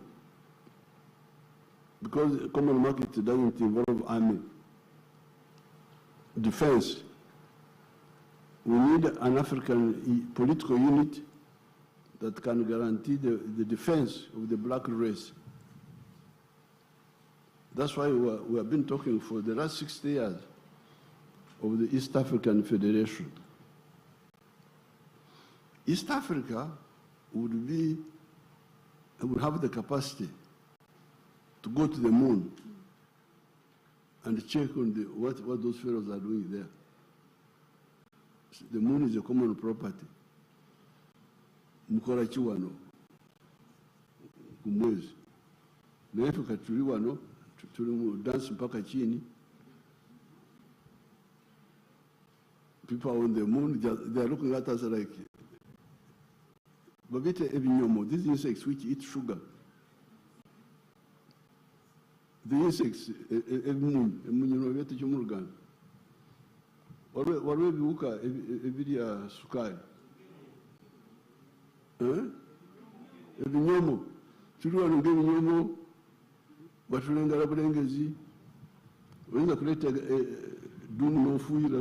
because the common market doesn't involve army. Defense. We need an African political unit that can guarantee the defense of the black race. That's why we have been talking for the last 60 years of the East African Federation. East Africa would have the capacity to go to the moon and check on what those fellows are doing there. The moon is a common property. Mukora chiwano, kumwezi. Na Afrika tuli wano, tuli dance mpaka chini. People on the moon, they are looking at us like, babite ebinyomo, these insects which eat sugar. The insects, emunyono bete chumurugana. Warwe biuka ebiria sukari. Ebinyomo, tuli wano ebinyomo, batulengala bulengezi, oyinza kuleta dumu n'ofuuyira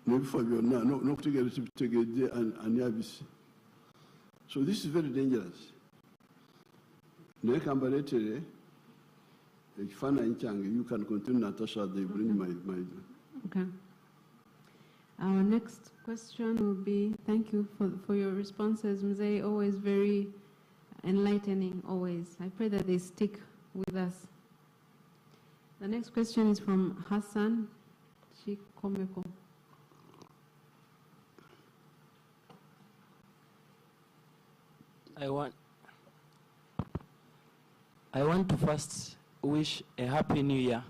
n'ebifo byonna n'okutegeera kibitegedde ani abisi. So this is very dangerous. Naye kambaleetere ekifaananyi kyange. You can continue, Natasha, they bring my. Okay. Our next question will be, thank you for your responses, Mzee, always very enlightening, always. I pray that they stick with us. The next question is from Hassan Chikomeko. I want to first wish a happy new year,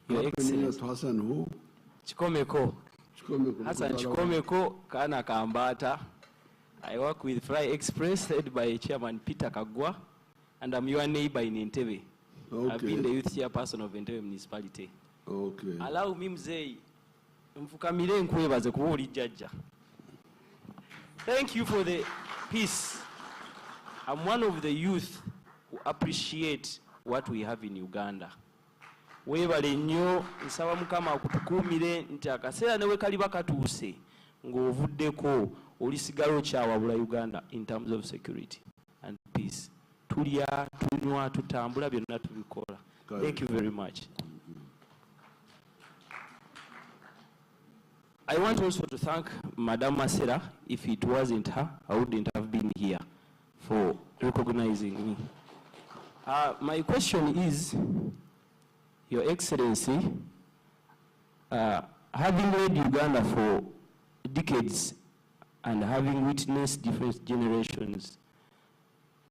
Your Happy New Year Excellency. to Hassan who? Chikomeko. Hassan Chikomeko, Kana Kambata. I work with Fly Express, led by Chairman Peter Kagwa, and I'm your neighbor in Entebbe. Okay. I've been the youth chairperson of Entebbe Municipality. Okay. Allow me, Mzee, mfukamire nkwebaze kuba oli Jajja. Thank you for the peace. I'm one of the youth who appreciate what we have in Uganda. Weebale nnyo, nsaba Mukama akutukuumire nti akaseera ne we kaliba katuuse ng'ovuddeko olisigala okyawabula Uganda in terms of security and peace. Tulya, tunywa, tutambula, byonna tubikola. Thank you very much. I want also to thank Madam Masera. If it wasn't her, I wouldn't have been here, for recognizing me. My question is, Your Excellency, having led Uganda for decades and having witnessed different generations,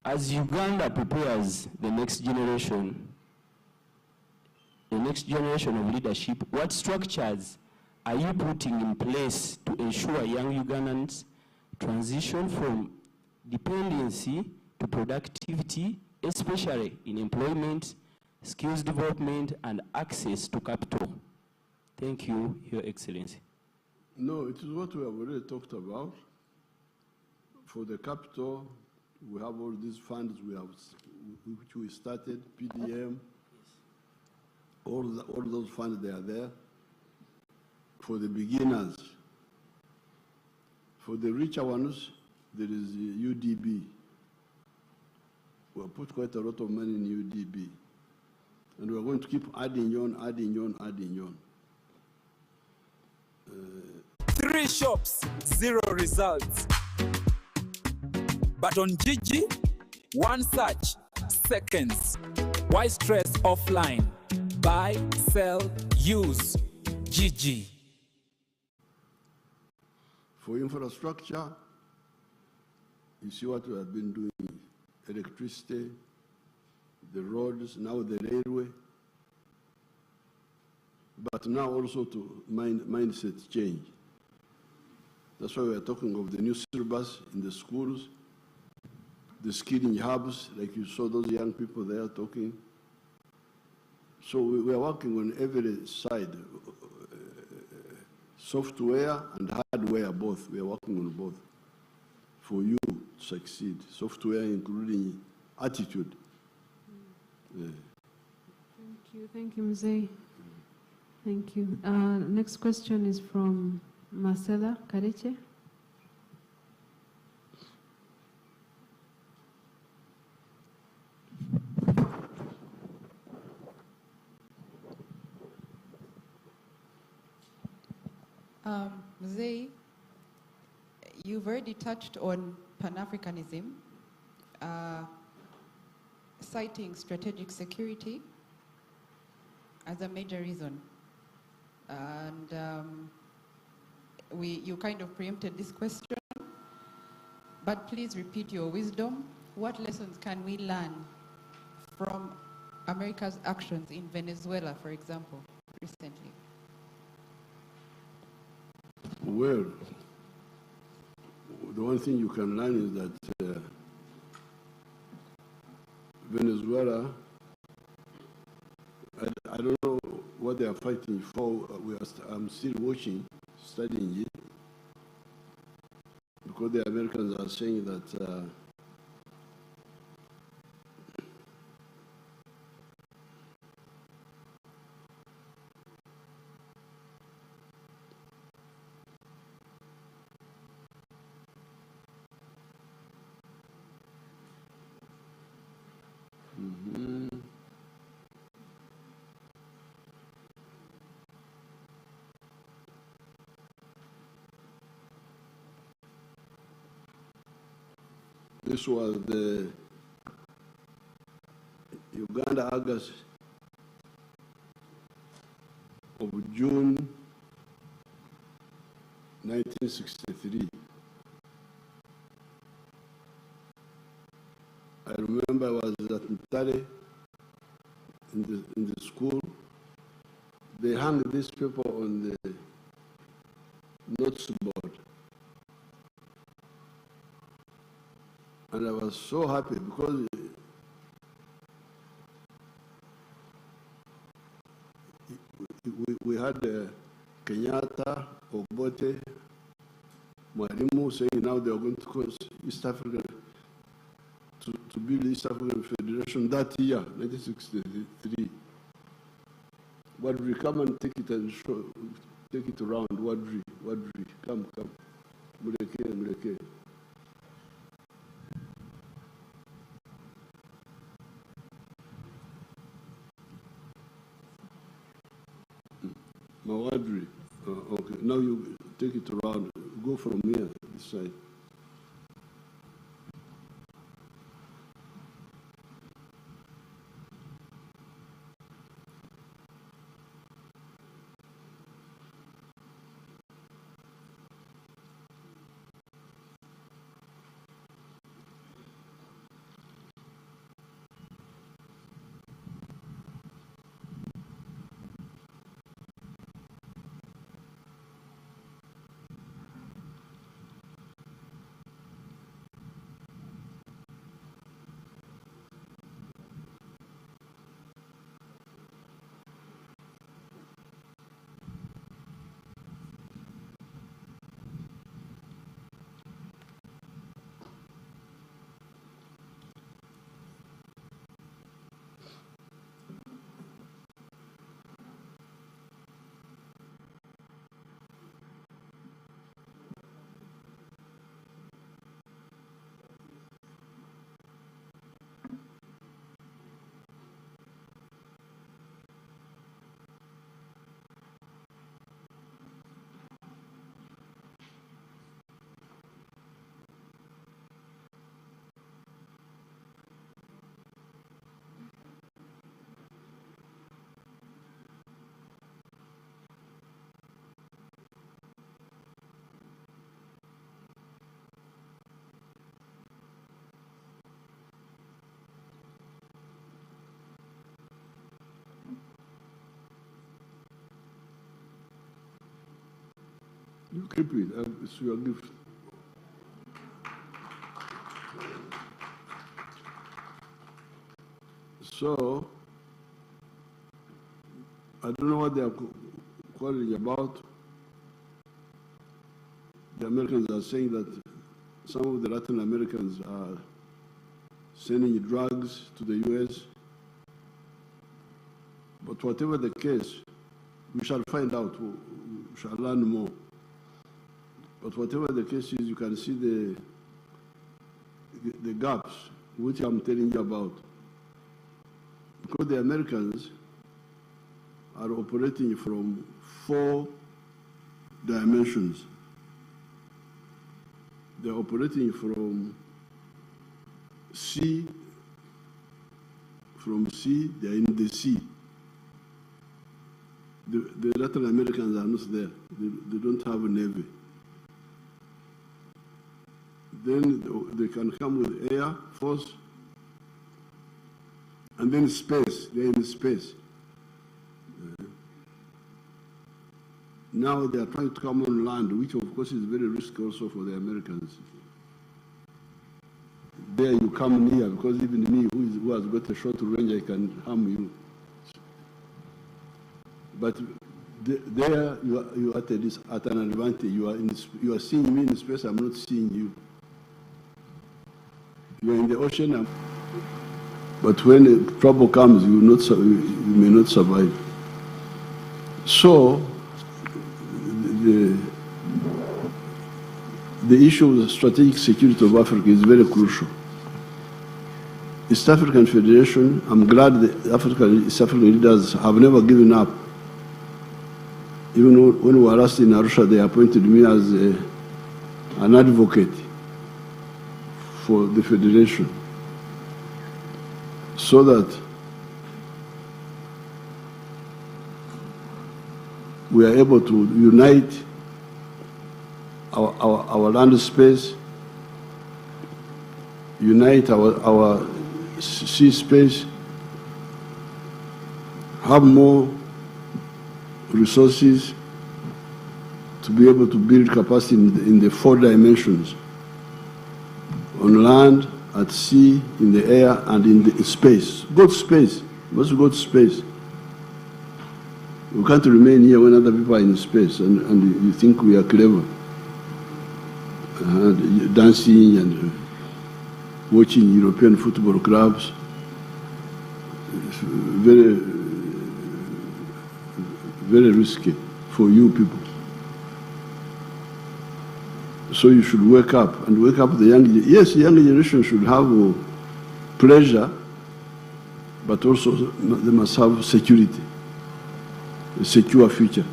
as Uganda prepares the next generation of leadership, what structures are you putting in place to ensure young Ugandans transition from dependency to productivity, especially in employment, skills development, and access to capital? Thank you, Your Excellency. No, it is what we have already talked about. For the capital, we have all these funds which we started, PDM, all those funds, they are there. For the beginners, for the richer ones, there is UDB. We have put quite a lot of money in UDB. And we're going to keep adding on. 3 shops, 0 results. But on Gigi, 1 search, seconds. Why stress offline? Buy, sell, use. Gigi. For infrastructure, you see what we have been doing, electricity, the roads, now the railway. But now also to mindset change. That's why we are talking of the new syllabus in the schools, the skilling hubs, like you saw those young people there talking. So we are working on every side, software and hardware both. We are working on both for you to succeed. Software including attitude. Thank you, Mzee. Thank you. Next question is from Marcela Kareche. Mzee, you've already touched on Pan-Africanism, citing strategic security as a major reason. And you kind of preempted this question, but please repeat your wisdom. What lessons can we learn from America's actions in Venezuela, for example, recently? Well, the one thing you can learn is that Venezuela, I don't know what they are fighting for. I'm still watching, studying it, because the Americans are saying that this was the Uganda August of June 1963. I remember I was at Ntare in the school. They hung this paper on the notes board. And I was so happy because we had Kenyatta, Obote, Mwalimu saying now they are going to cause East African, to build East African Federation that year, 1963. Wadri, come and take it and show, take it around. Wadri, come. Muleke. Mawadri. Okay, now you take it around. Go from here, this side. You keep it. It's your gift. So, I don't know what they are quarreling about. The Americans are saying that some of the Latin Americans are sending drugs to the U.S. But whatever the case, we shall find out, we shall learn more. But whatever the case is, you can see the gaps, which I'm telling you about. Because the Americans are operating from 4 dimensions. They're operating from sea, they're in the sea. The Latin Americans are not there. They don't have a navy. Then they can come with air force, and then space. They're in space. Now they are trying to come on land, which of course is very risky also for the Americans. There you come near, because even me, who has got a short range, I can harm you. But there you are at an advantage. You are seeing me in space. I'm not seeing you. You are in the ocean, but when trouble comes, you may not survive. So the issue of the strategic security of Africa is very crucial. East African Federation, I'm glad the East African leaders have never given up. Even when we were last in Arusha, they appointed me as an advocate for the Federation, so that we are able to unite our land space, unite our sea space, have more resources to be able to build capacity in the 4 dimensions: on land, at sea, in the air, and in the space. Go to space. We must go to space. We can't remain here when other people are in space and you think we are clever. Dancing and watching European football clubs. It's very, very risky for you people. So you should wake up and wake up the young generation. Yes, the young generation should have pleasure, but also they must have security, a secure future.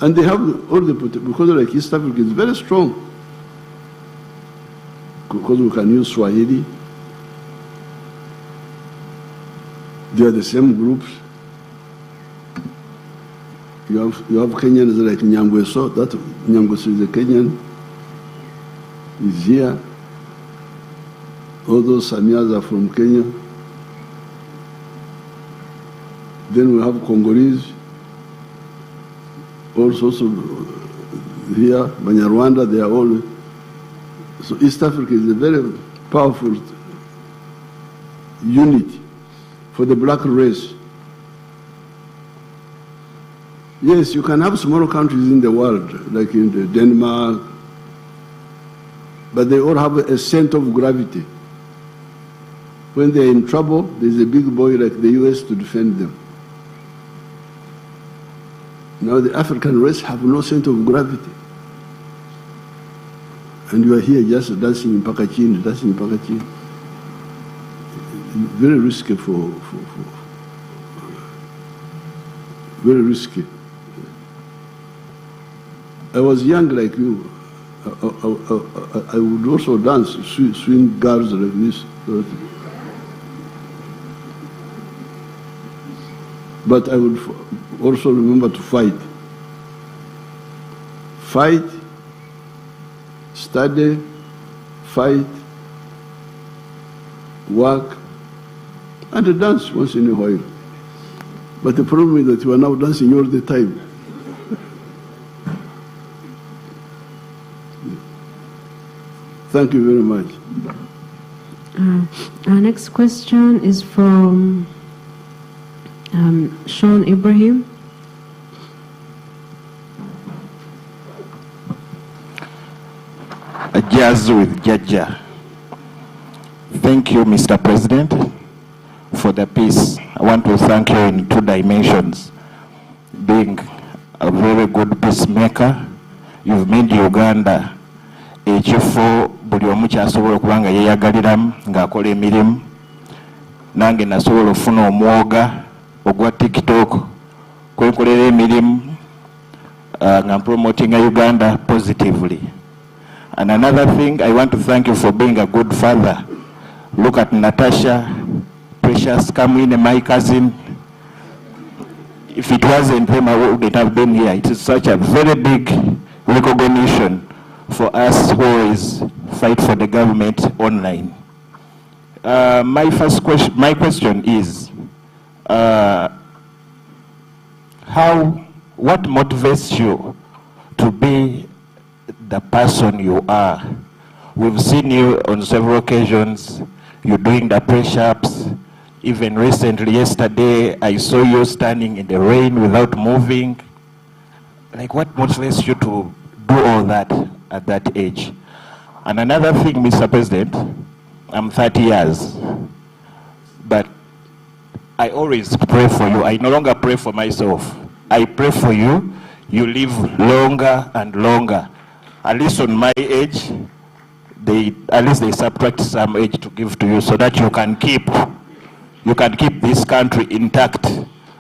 And they have all the potential, because like East Africa is very strong. Because we can use Swahili. They are the same groups. You have Kenyans like Nyangweso. That Nyangweso is a Kenyan. Is here. All those Samias are from Kenya. Then we have Congolese. Also here, Banyarwanda, they are all. So East Africa is a very powerful unit for the black race. Yes, you can have smaller countries in the world, like in Denmark, but they all have a center of gravity. When they're in trouble, there's a big boy like the US to defend them. Now the African race have no center of gravity. And you are here just dancing in Pakachin, Very risky very risky. I was young like you. I would also dance, swing girls like this. But I would also remember to fight. Fight, study, fight, work, and dance once in a while. But the problem is that you are now dancing all the time. Thank you very much. Our next question is from Sean Ibrahim. A jazz with Jajja. Thank you, Mr. President, for the peace. I want to thank you in 2 dimensions. Being a very good peacemaker, you've made Uganda ekifo buli omu kyasobola okuba nga yeeyagaliramu ng'akola emirimu. Nange nasobola ofuna omwoga ogwa TikTok kwenkolera emirimu nga promotinga Uganda positively. And another thing, I want to thank you for being a good father. Look at Natasha, Precious, Kamwine, my cousin. If it wasn't them, I wouldn't have been here. It is such a very big recognition for us who is fight for the government online. My question is, what motivates you to be the person you are? We've seen you on several occasions, you're doing the press-ups. Even recently, yesterday, I saw you standing in the rain without moving. Like, what motivates you to do all that at that age? And another thing, Mr. President, I'm 30 years, but I always pray for you. I no longer pray for myself. I pray for you. You live longer and longer. At least on my age, at least they subtract some age to give to you so that you can keep this country intact.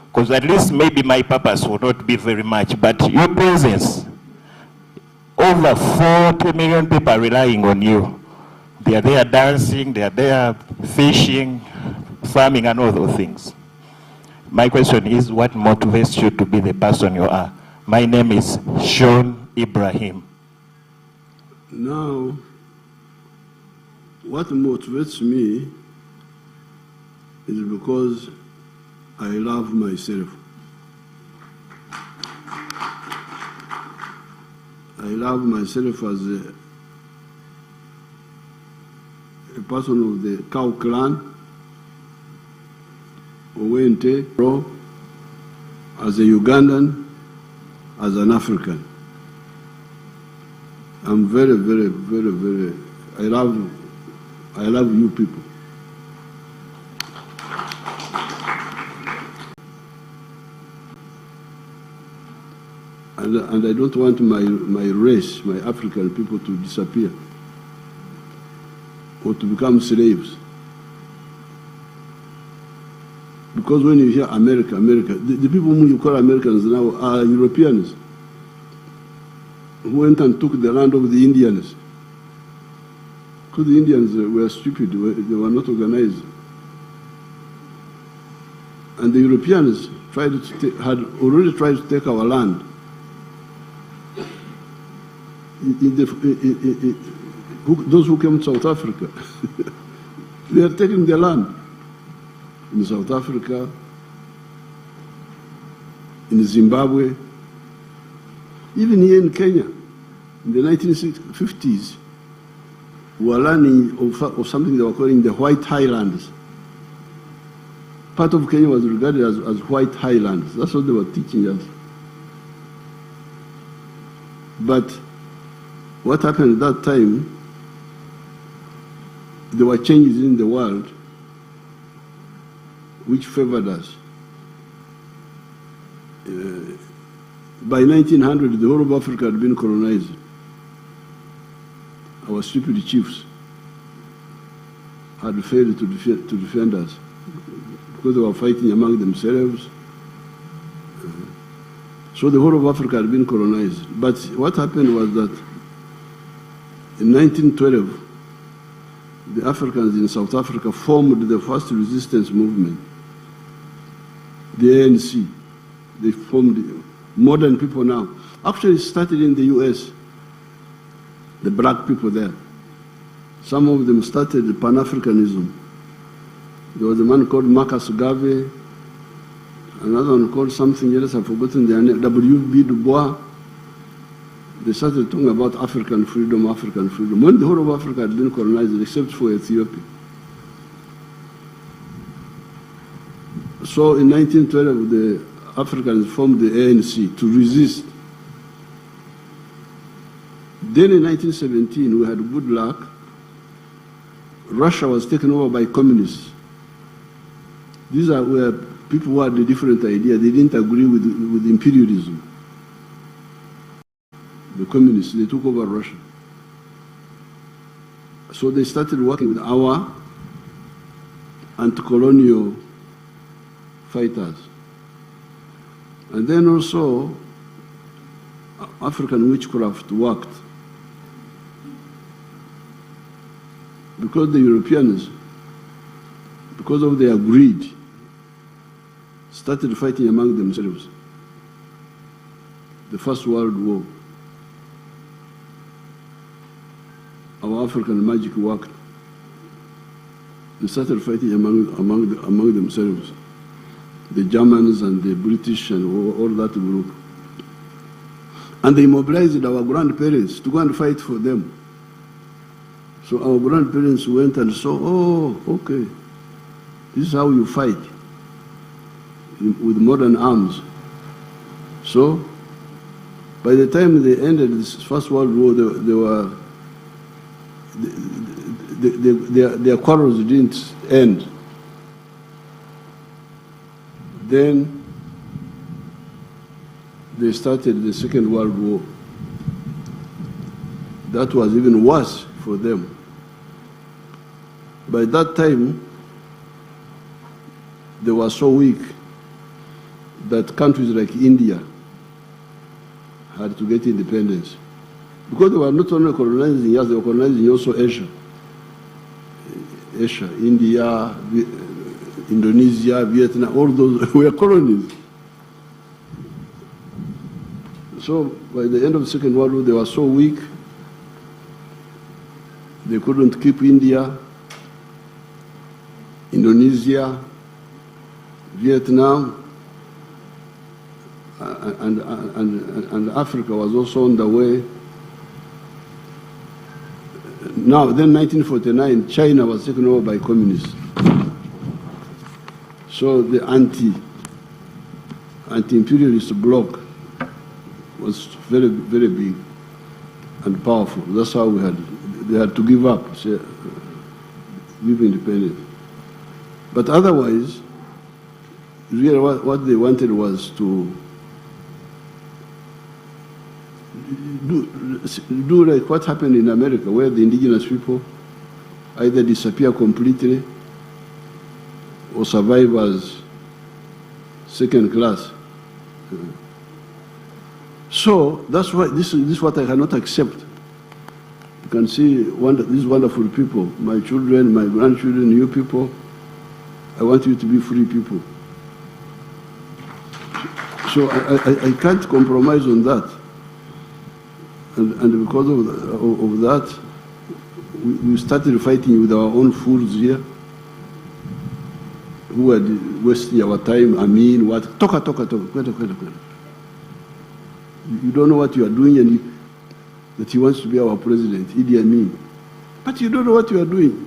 Because at least maybe my purpose will not be very much, but your presence, over 40 million people are relying on you. They are there dancing, they are there fishing, farming, and all those things. My question is, what motivates you to be the person you are? My name is Sean Ibrahim. Now, what motivates me is because I love myself. I love myself as a person of the Cow clan, Owente, as a Ugandan, as an African. I'm very, very, very, very, I love you people. And I don't want my race, my African people to disappear or to become slaves. Because when you hear America, the people whom you call Americans now are Europeans who went and took the land of the Indians. Because the Indians were stupid, they were not organized. And the Europeans had already tried to take our land. Those who came to South Africa, they are taking their land. In South Africa, in Zimbabwe, even here in Kenya, in the 1950s, we were learning of something they were calling the White Highlands. Part of Kenya was regarded as White Highlands. That's what they were teaching us. But what happened at that time, there were changes in the world which favored us. By 1900, the whole of Africa had been colonized. Our stupid chiefs had failed to defend us because they were fighting among themselves. So the whole of Africa had been colonized. But what happened was that in 1912, the Africans in South Africa formed the first resistance movement, the ANC. They formed modern people now. Actually, it started in the US, the black people there. Some of them started Pan-Africanism. There was a man called Marcus Garvey, another one called something else, I've forgotten their name, W.B. Du Bois. they started talking about African freedom, when the whole of Africa had been colonized except for Ethiopia. So in 1912, the Africans formed the ANC to resist. Then in 1917, we had good luck. Russia was taken over by communists. These were people who had a different idea. They didn't agree with imperialism. The communists, they took over Russia. So they started working with our anti-colonial fighters. And then also, African witchcraft worked. Because the Europeans, because of their greed, started fighting among themselves. The First World War. Our African magic worked. They started fighting among themselves. The Germans and the British and all that group. And they mobilized our grandparents to go and fight for them. So our grandparents went and saw, oh, okay, this is how you fight with modern arms. So by the time they ended this First World War, their quarrels didn't end. Then they started the Second World War. That was even worse for them. By that time, they were so weak that countries like India had to get independence. Because they were not only colonizing us, they were colonizing also Asia. Asia, India, Indonesia, Vietnam, all those were colonies. So by the end of the Second World War, they were so weak, they couldn't keep India, Indonesia, Vietnam, and Africa was also on the way. Now, then 1949, China was taken over by communists. So the anti-imperialist bloc was very, very big and powerful. That's how they had to give up, say, give independence. But otherwise, really what they wanted was to do like what happened in America, where the indigenous people either disappear completely or survive as second class. So that's why this is what I cannot accept. You can see these wonderful people, my children, my grandchildren, you people. I want you to be free people. So I can't compromise on that. And because of that, we started fighting with our own fools here, who were wasting our time. I mean, what? Toka. You don't know what you are doing, and that he wants to be our president, Idi Amin. But you don't know what you are doing.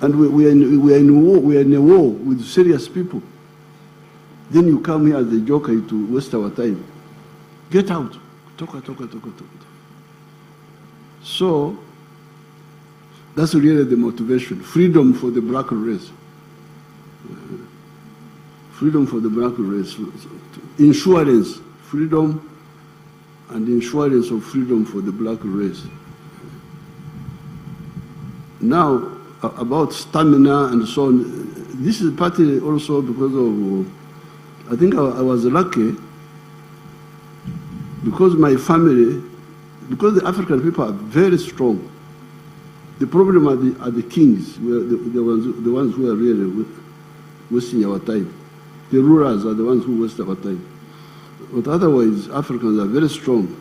And we are in a war with serious people. Then you come here as a joker to waste our time. Get out. Toka. So, that's really the motivation. Freedom for the black race. Freedom for the black race. Insurance. Freedom and insurance of freedom for the black race. Now, about stamina and so on, this is partly also because of, I think I was lucky because my family, because the African people are very strong. The problem are the kings, the ones who are really wasting our time. The rulers are the ones who waste our time. But otherwise, Africans are very strong,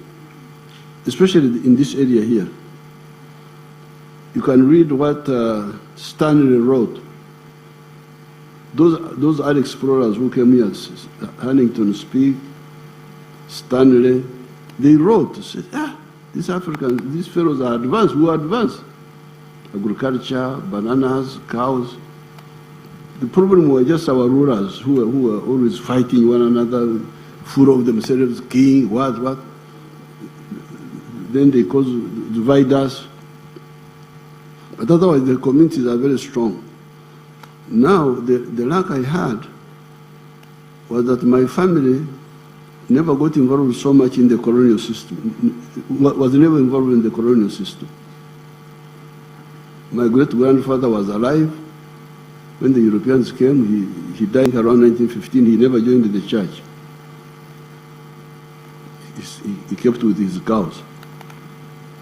especially in this area here. You can read what Stanley wrote. Those are explorers who came here, Huntington Speke, Stanley, They wrote, said, these Africans, these fellows are advanced. Who are advanced? Agriculture, bananas, cows. The problem were just our rulers who were always fighting one another, full of themselves, king, what. Then they divide us. But otherwise, the communities are very strong. Now, the luck I had was that my family never got involved so much in the colonial system, was never involved in the colonial system. My great-grandfather was alive when the Europeans came. He died around 1915. He never joined the church. He kept with his cows.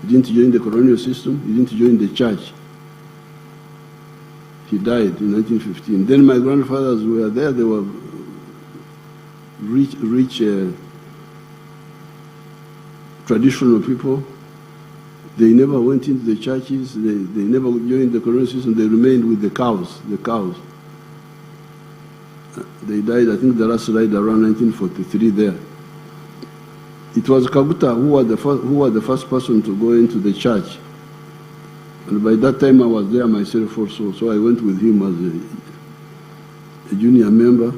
He didn't join the colonial system. He didn't join the church. He died in 1915. Then my grandfathers were there. They were rich traditional people. They never went into the churches. They never joined the colonial system. They remained with the cows. They died, I think the last died around 1943 there. It was Kabuta who was the first person to go into the church. And by that time I was there myself also, so I went with him as a junior member,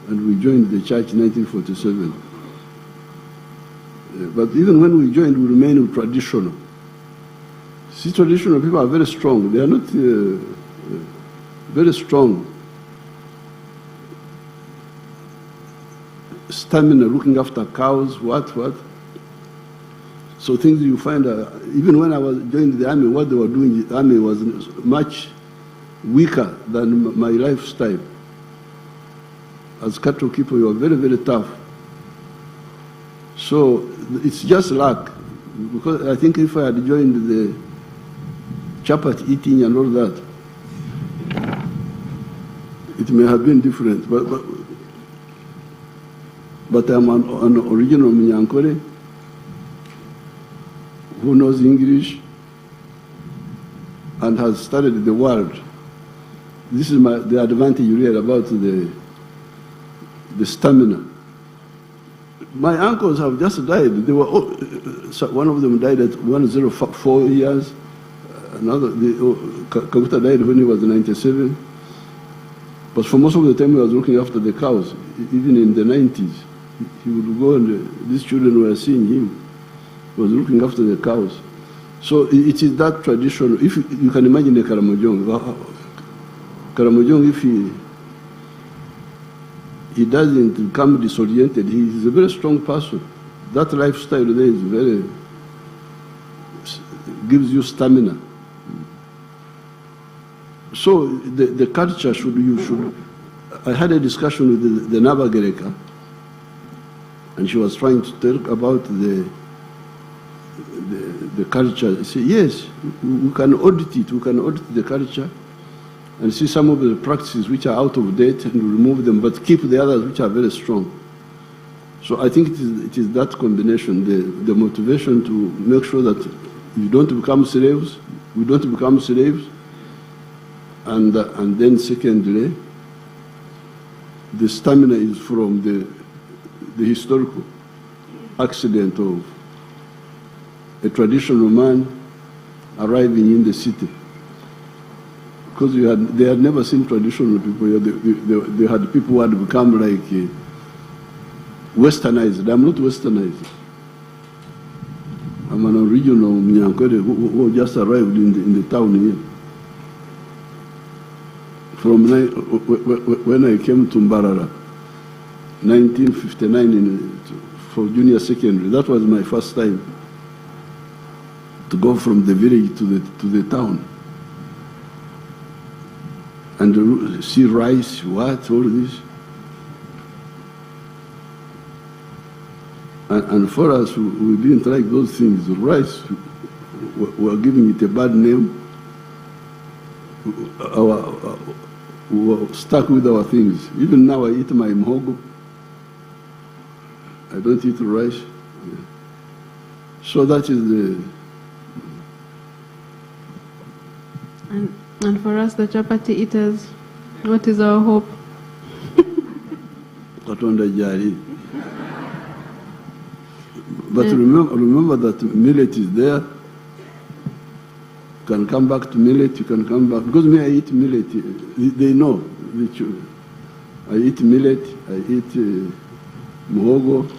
and we joined the church in 1947. But even when we joined, we remained traditional. See, traditional people are very strong. They are not very strong. Stamina, looking after cows, what. So things you find, even when I was joining the army, what they were doing, the army was much weaker than my lifestyle. As cattle keeper, you are very, very tough. So it's just luck, because I think if I had joined the chapati eating and all that, it may have been different. But I'm an original Minyankore who knows English and has studied the world. This is the advantage you read about the stamina. My uncles have just died. They were one of them died at 104 years. Another, Kabuta died when he was 97. But for most of the time, he was looking after the cows. Even in the 90s, he would go and these children were seeing him. He was looking after the cows. So it is that tradition. If you can imagine the Karamojong, if he doesn't become disoriented, he is a very strong person. That lifestyle there is gives you stamina. So the culture I had a discussion with the Nabagereka, and she was trying to talk about the culture. I said, yes, we can audit it. We can audit the culture and see some of the practices which are out of date and remove them, but keep the others which are very strong. So I think it is that combination, the motivation to make sure that you don't become slaves, we don't become slaves, and then secondly, the stamina is from the historical accident of a traditional man arriving in the city. Because they had never seen traditional people. They had people who had become like westernized. I'm not westernized. I'm an original Mnyankore who just arrived in the town here. From when I came to Mbarara, 1959 for junior secondary, that was my first time to go from the village to the town and see rice, all this. And for us, we didn't like those things. Rice, we were giving it a bad name. We were stuck with our things. Even now I eat my mhogo. I don't eat rice. So that is the... And for us, the chapati eaters, what is our hope? But remember that millet is there. You can come back to millet, you can come back. Because me, I eat millet. They know. I eat millet, I eat muhogo.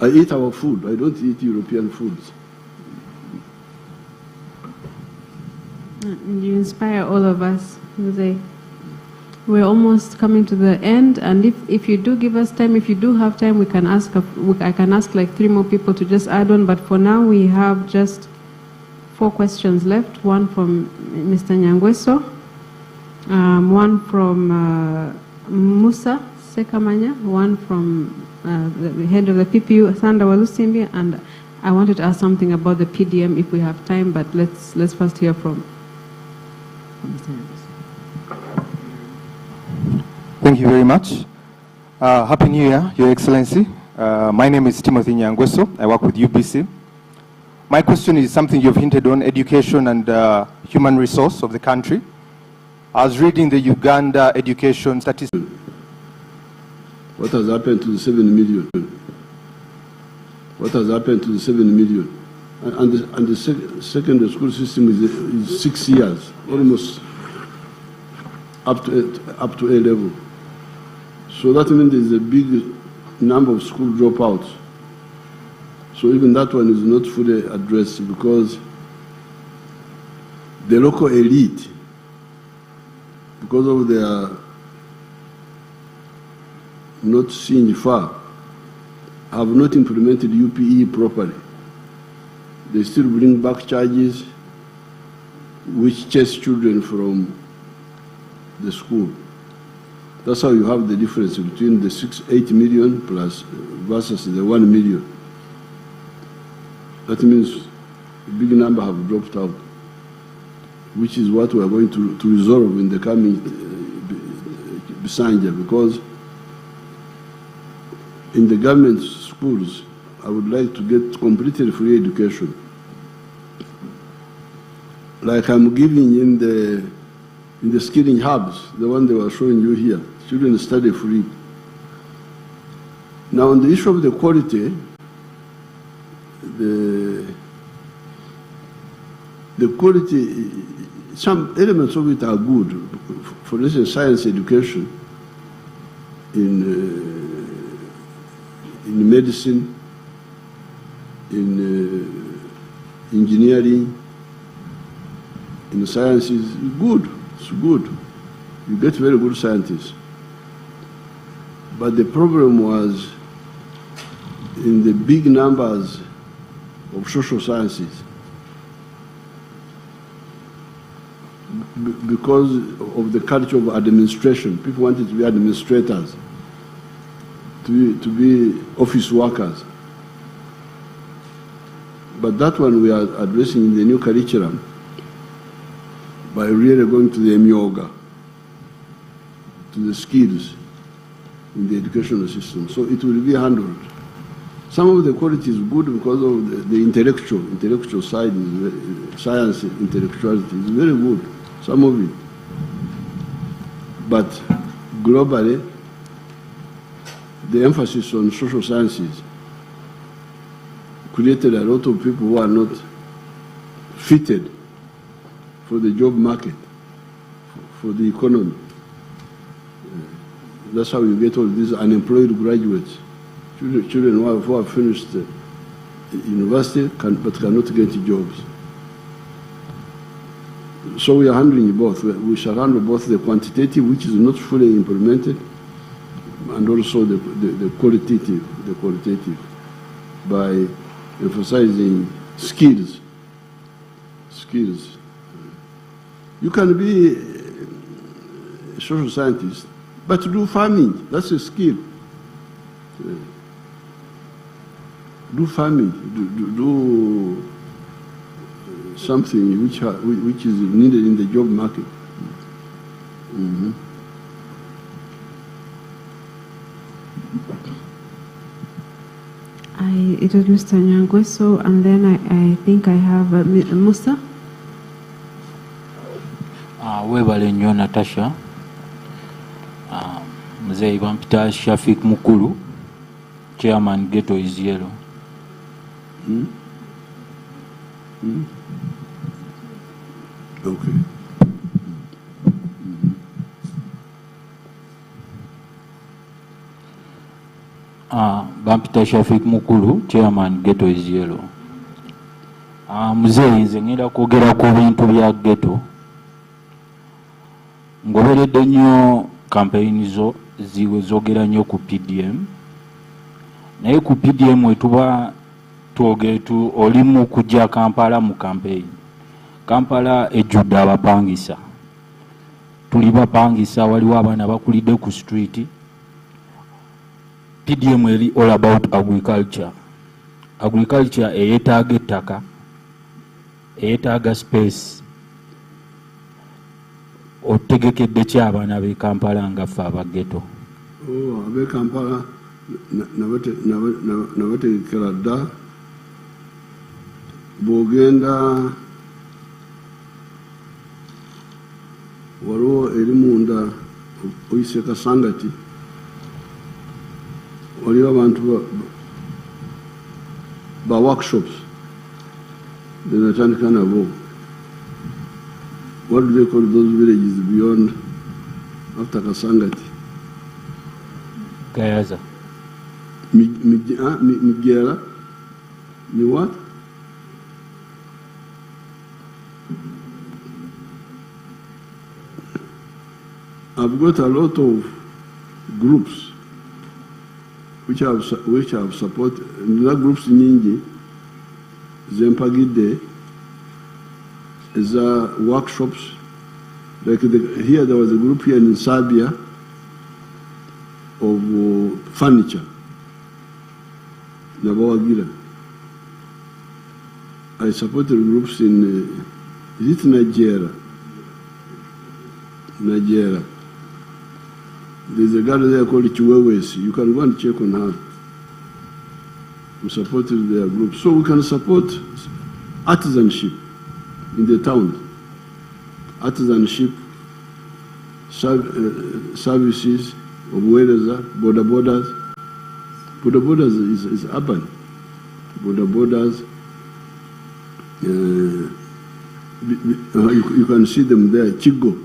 I eat our food. I don't eat European foods. You inspire all of us, Jose. We're almost coming to the end, and if you do give us time, if you do have time, we can ask. I can ask like 3 more people to just add on. But for now, we have just 4 questions left. One from Mr. Nyangweso, one from Musa Sekamanya, one from the head of the PPU, Sanda Walusimbi, and I wanted to ask something about the PDM if we have time. But let's first hear from Mr. Nyangweso. Thank you very much. Happy New Year, Your Excellency. My name is Timothy Nyangweso. I work with UBC. My question is something you've hinted on, education and human resource of the country. I was reading the Uganda education statistics. What has happened to the 7 million? What has happened to the 7 million? And the secondary school system is 6 years, almost up to A level. So that means there's a big number of school dropouts. So even that one is not fully addressed because the local elite, because of their not seeing far, have not implemented UPE properly. They still bring back charges which chase children from the school. That's how you have the difference between the 8 million plus versus the 1 million. That means a big number have dropped out, which is what we are going to resolve in the coming Bisanja, because in the government schools, I would like to get completely free education. Like I'm giving in the skilling hubs, the one they were showing you here. Children study free. Now on the issue of the quality, the quality, some elements of it are good. For instance, science education, in medicine, in engineering, in sciences, good. It's good. You get very good scientists. But the problem was in the big numbers of social sciences. Because of the culture of administration, people wanted to be administrators, to be office workers. But that one we are addressing in the new curriculum by really going to the myoga, to the skills in the educational system. So it will be handled. Some of the quality is good because of the intellectual side, science, intellectuality is very good, some of it. But globally, the emphasis on social sciences created a lot of people who are not fitted for the job market, for the economy. That's how you get all these unemployed graduates, children who have finished university but cannot get jobs. So we are handling both. We shall handle both the quantitative, which is not fully implemented, and also the qualitative, by emphasizing skills. You can be a social scientist, but do farming, that's a skill. Do farming, do something which is needed in the job market. Mm-hmm. It was Mr. Nyangweso, and then I think I have Musa. Webale nnyo Natasha. Mzee Bampita Shafik Mukulu, Chairman Ghetto is Yellow. Okay. Bampita Shafik Mukulu, Chairman Ghetto is Yellow. Mzee nze ngenda kwogera ku bintu bya ghetto. Ngoberedde nnyo campaign zo ziwe zogera nnyo ku PDM. Naye ku PDM wetuba twogetu oli mu kujja Kampala mu campaign. Kampala ejjudde abapangisa. Tuli bapangisa waliwo abaana bakulidde ku street. PDM eri all about agriculture. Agriculture eyetaaga ettaka, eyetaaga space. Otegekedde ki abaana b'e Kampala nga ffe aba ghetto? Ab'e Kampala nabategekera dda bw'ogenda waliwo eri munda oyise Kasangati waliwo abantu ba workshops natandika nabo. What do they call those villages beyond after Kasangati? Gayaza. Migera. You what? I've got a lot of groups which have supported. The groups in India, Zempagide, is workshops. Like here, there was a group here in Serbia of furniture. Nabawagira. I supported groups in is it Nigeria? Nigeria. There's a girl there called Chiwewesi. You can go and check on her. We supported their group. So we can support artisanship in the town. Artisanship, services of welders, border borders. Border borders is urban. Border borders, you can see them there. Chigo.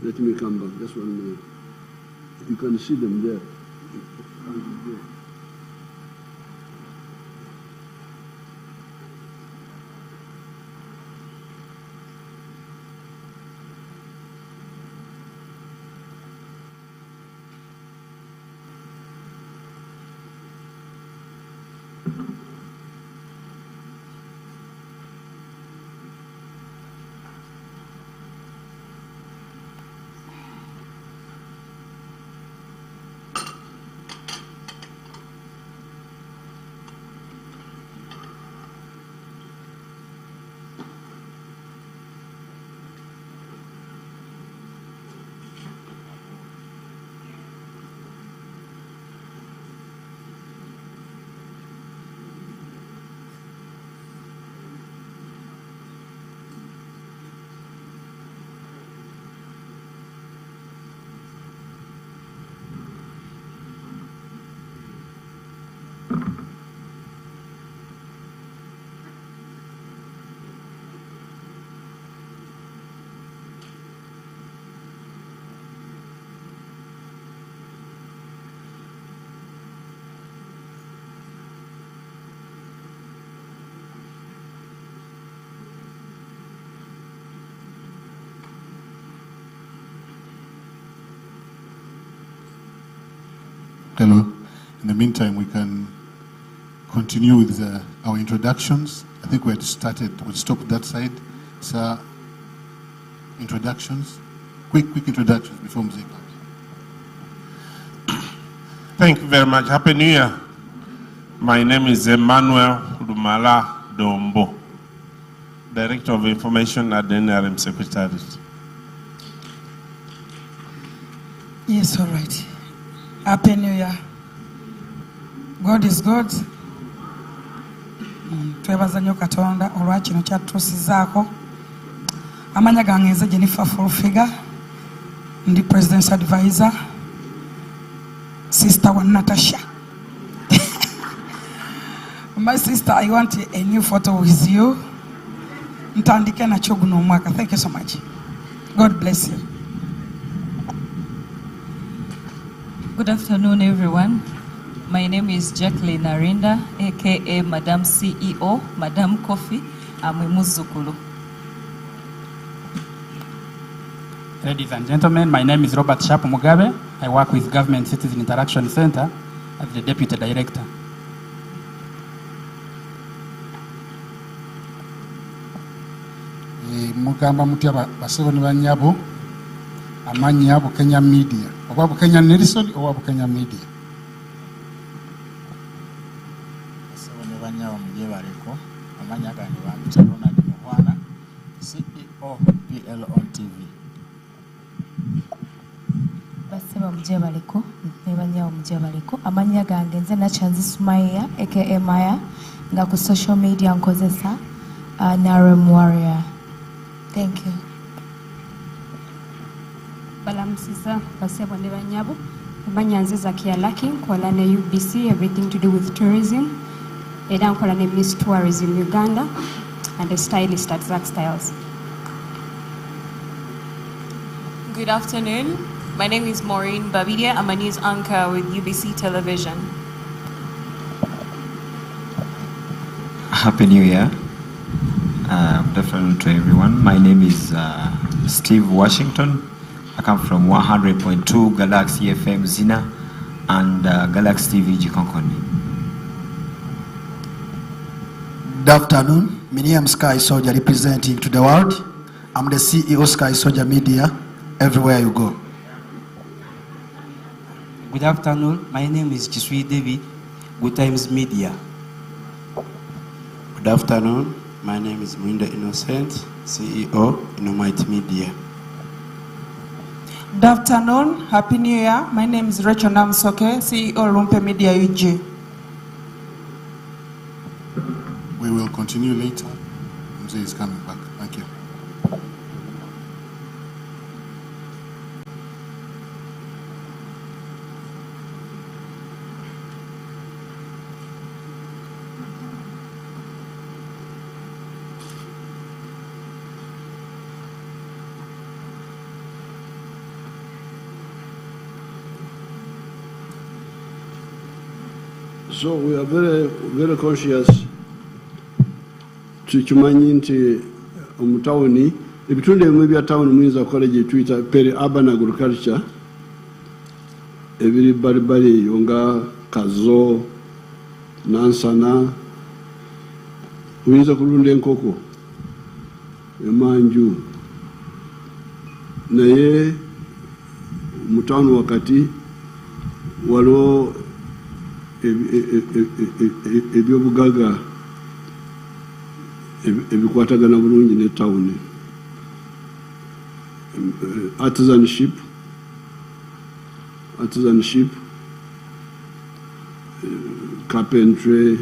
Let me come back, just 1 minute. You can see them there. Hello. In the meantime, we can continue with our introductions. I think we had started, we'll stop that side. Sir, introductions. Quick introductions before music comes. Thank you very much. Happy New Year. My name is Emmanuel Lumala Dombo, Director of Information at the NRM Secretariat. Yes, all right. Happy New Year. God is good. Twebaza nnyo Katonda olwa kino kyatutuusizaako. Amanya gange nze Jennifer Fulfiga, ndi President's Advisor, Sister wa Natasha. My sister, I want a new photo with you. Ntandike na choguno mwaka. Thank you so much. God bless you. Good afternoon, everyone. My name is Jacqueline Narinda, aka Madam CEO, Madam Coffee. I'm a Zukulu. Ladies and gentlemen, my name is Robert Sharp Mugabe. I work with Government Citizen Interaction Center as the Deputy Director. Mugamba mutya basebo ne banyabo amanyi abo Kenya Media oba Kenya Nelson oba Kenya Media basebo ne banyabo muje bareko amanyi agandi bambita Ronald Muhwana CEO PL on TV. Basebo muje bareko ne banyabo muje bareko amanyi agandi nze na Chanzi Sumaya aka Maya nga ku social media nkozesa Narem Warrior. Thank you. Balamsisa basebo ne banyabo banyanze Zakia Lucky nkola ne UBC everything to do with tourism era nkola ne Miss Tourism Uganda and a stylist at Zack Styles. Good afternoon. My name is Maureen Babidia. I'm a news anchor with UBC Television. Happy New Year. Good afternoon to everyone. My name is Steve Washington. I come from 100.2 Galaxy FM Zina and Galaxy TV Jikonkoni. Good afternoon. My name is Sky Soldier representing to the world. I'm the CEO Sky Soldier Media everywhere you go. Good afternoon. My name is Jisui Devi, Good Times Media. Good afternoon. My name is Murinda Innocent, CEO, Innomite Media. Good afternoon, Happy New Year. My name is Rachel Namsoke, CEO, Lumpe Media UG. We will continue later. Mzee is coming back. Thank you. So we are very, very conscious tukimanyi nti omutawuni ebitundu ebimu bya tawuni muyinza kukola gye tuyita peri-urban agriculture ebiri balibali eyo nga Kazo, Nansana, oyinza kulunda enkoko, emanju, naye mutawuni wakati waliwo ebyobugaga ebikwatagana bulungi ne tawuni. Artisanship, carpentry,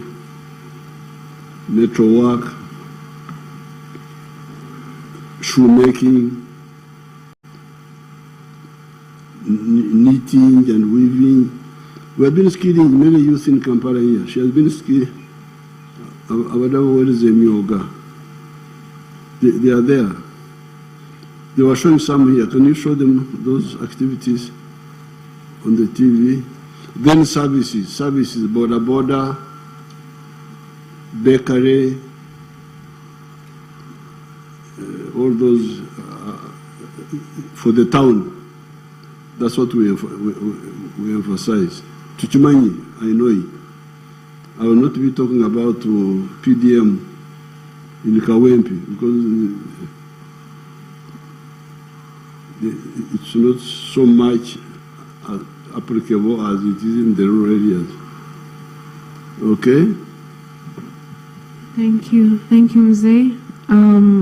metalwork, shoemaking, knitting and weaving. We have been skilling many youth in Kampala here. She has been skilling. Where is Yoga? They are there. They were showing some here. Can you show them those activities on the TV? Then services, border, bakery, all those for the town. That's what we emphasize. Tuchimanyi, I know it. I will not be talking about PDM in Kawempi because it's not so much applicable as it is in the rural areas. Okay? Thank you, Mzee.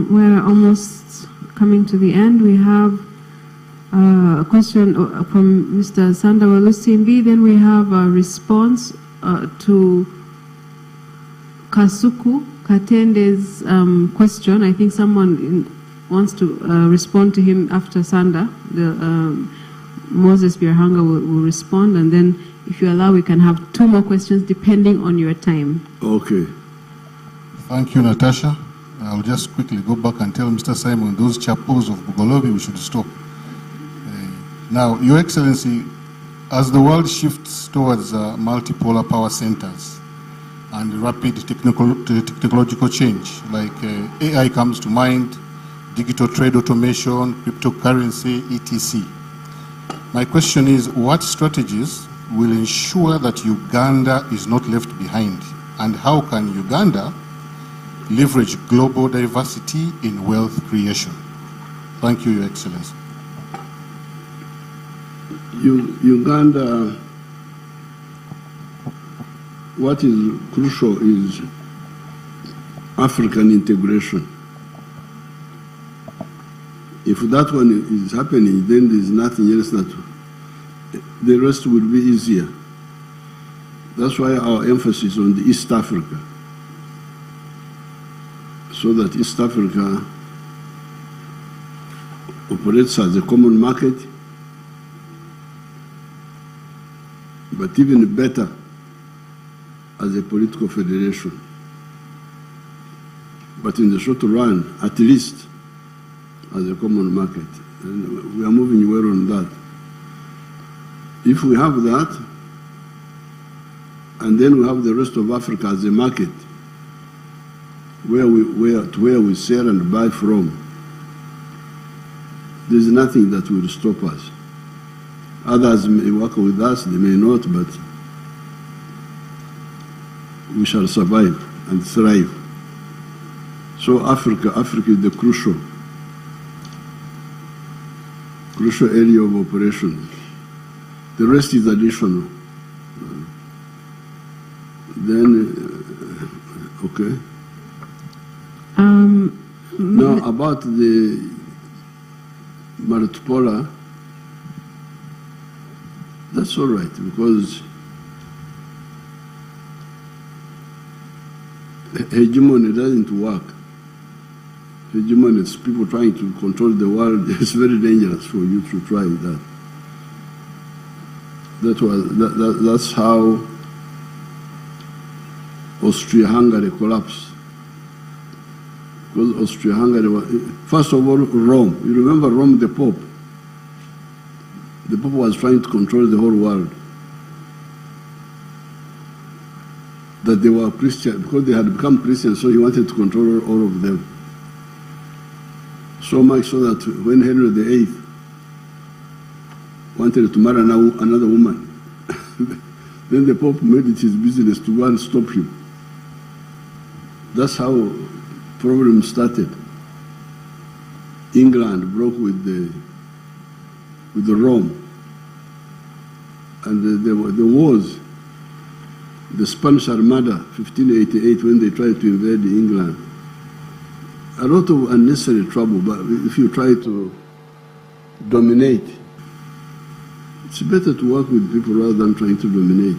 We're almost coming to the end. We have a question from Mr. Sandawalu Simbi. Then we have a response to Kasuku Katende's question. I think someone wants to respond to him after Sanda. Moses Biarhanga will respond, and then If you allow, we can have 2 more questions depending on your time. Okay. Thank you, Natasha. I'll just quickly go back and tell Mr. Simon those chapels of Bugolobi we should stop. Now, Your Excellency, as the world shifts towards multipolar power centers and rapid technological change, like AI comes to mind, digital trade automation, cryptocurrency, etc. My question is, what strategies will ensure that Uganda is not left behind? And how can Uganda leverage global diversity in wealth creation? Thank you, Your Excellency. Uganda, what is crucial is African integration. If that one is happening, then there's nothing else that the rest will be easier. That's why our emphasis on the East Africa, so that East Africa operates as a common market, but even better as a political federation. But in the short run, at least as a common market. And we are moving well on that. If we have that, and then we have the rest of Africa as a market, where we sell and buy from, there's nothing that will stop us. Others may work with us, they may not, but we shall survive and thrive. So Africa is the crucial area of operation. The rest is additional. Then, okay. Now about the multipolar, that's all right, because hegemony doesn't work. Hegemony is people trying to control the world. It's very dangerous for you to try that. That's how Austria-Hungary collapsed. Because Austria-Hungary was, first of all, Rome. You remember Rome, the Pope? The Pope was trying to control the whole world. That they were Christian, because they had become Christian, so he wanted to control all of them. So much so that when Henry VIII wanted to marry another woman, then the Pope made it his business to go and stop him. That's how problems started. England broke with the Rome, and the wars. The Spanish Armada, 1588, when they tried to invade England. A lot of unnecessary trouble, but if you try to dominate, it's better to work with people rather than trying to dominate.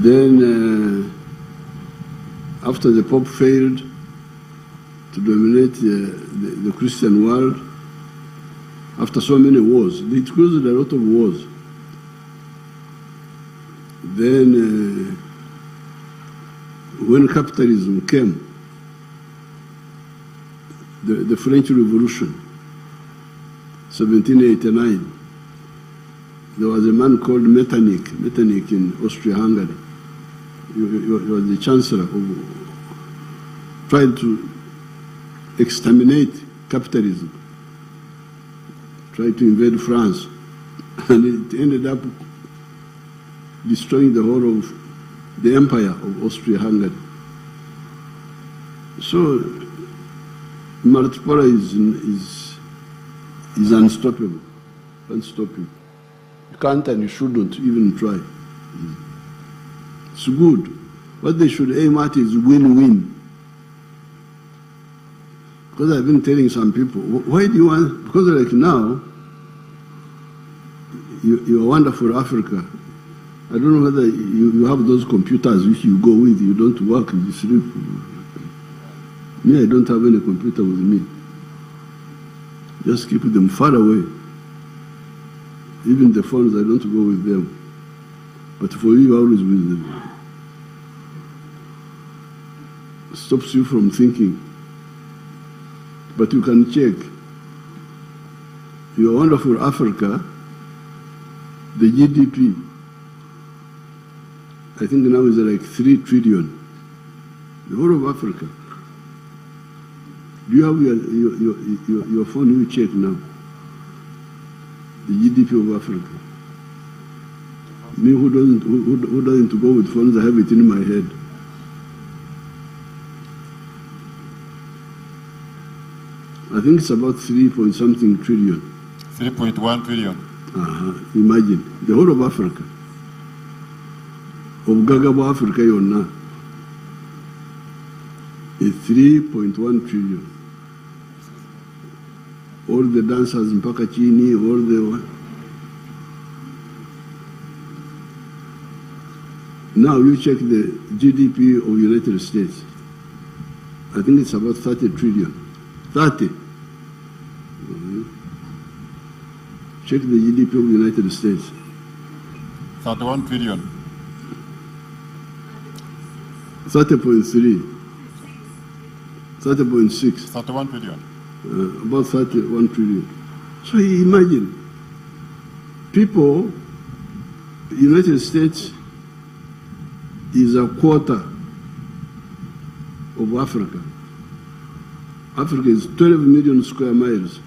Then, after the Pope failed to dominate the Christian world, after so many wars, it caused a lot of wars. Then, when capitalism came, the French Revolution, 1789, there was a man called Metternich in Austria-Hungary. He was the chancellor of trying to exterminate capitalism, tried to invade France, and it ended up destroying the whole of the empire of Austria-Hungary. So, multipolar is unstoppable. Unstoppable. You can't and you shouldn't even try. It's good. What they should aim at is win-win. Because I've been telling some people, why do you want, because like now, you're wonderful Africa. I don't know whether you have those computers which you go with, you don't work, you sleep. Me, I don't have any computer with me. Just keep them far away. Even the phones, I don't go with them. But for you, you always will. Stops you from thinking. But you can check. Your wonderful Africa, the GDP, I think now is like 3 trillion. The whole of Africa. Do you have your phone? You check now. The GDP of Africa. Me who doesn't go with phones, I have it in my head. I think it's about 3-point-something trillion. 3.1 trillion. Imagine, the whole of Africa. Of Gagabo Africa, you're now. Is 3.1 trillion. All the dancers in Pakachini, all the... Now you check the GDP of United States. I think it's about 30 trillion. 30. Check the GDP of United States. 31 trillion. 30.3. 30.6. 31 trillion. About 31 trillion. So you imagine, people, United States is a quarter of Africa. Africa is 12 million square miles.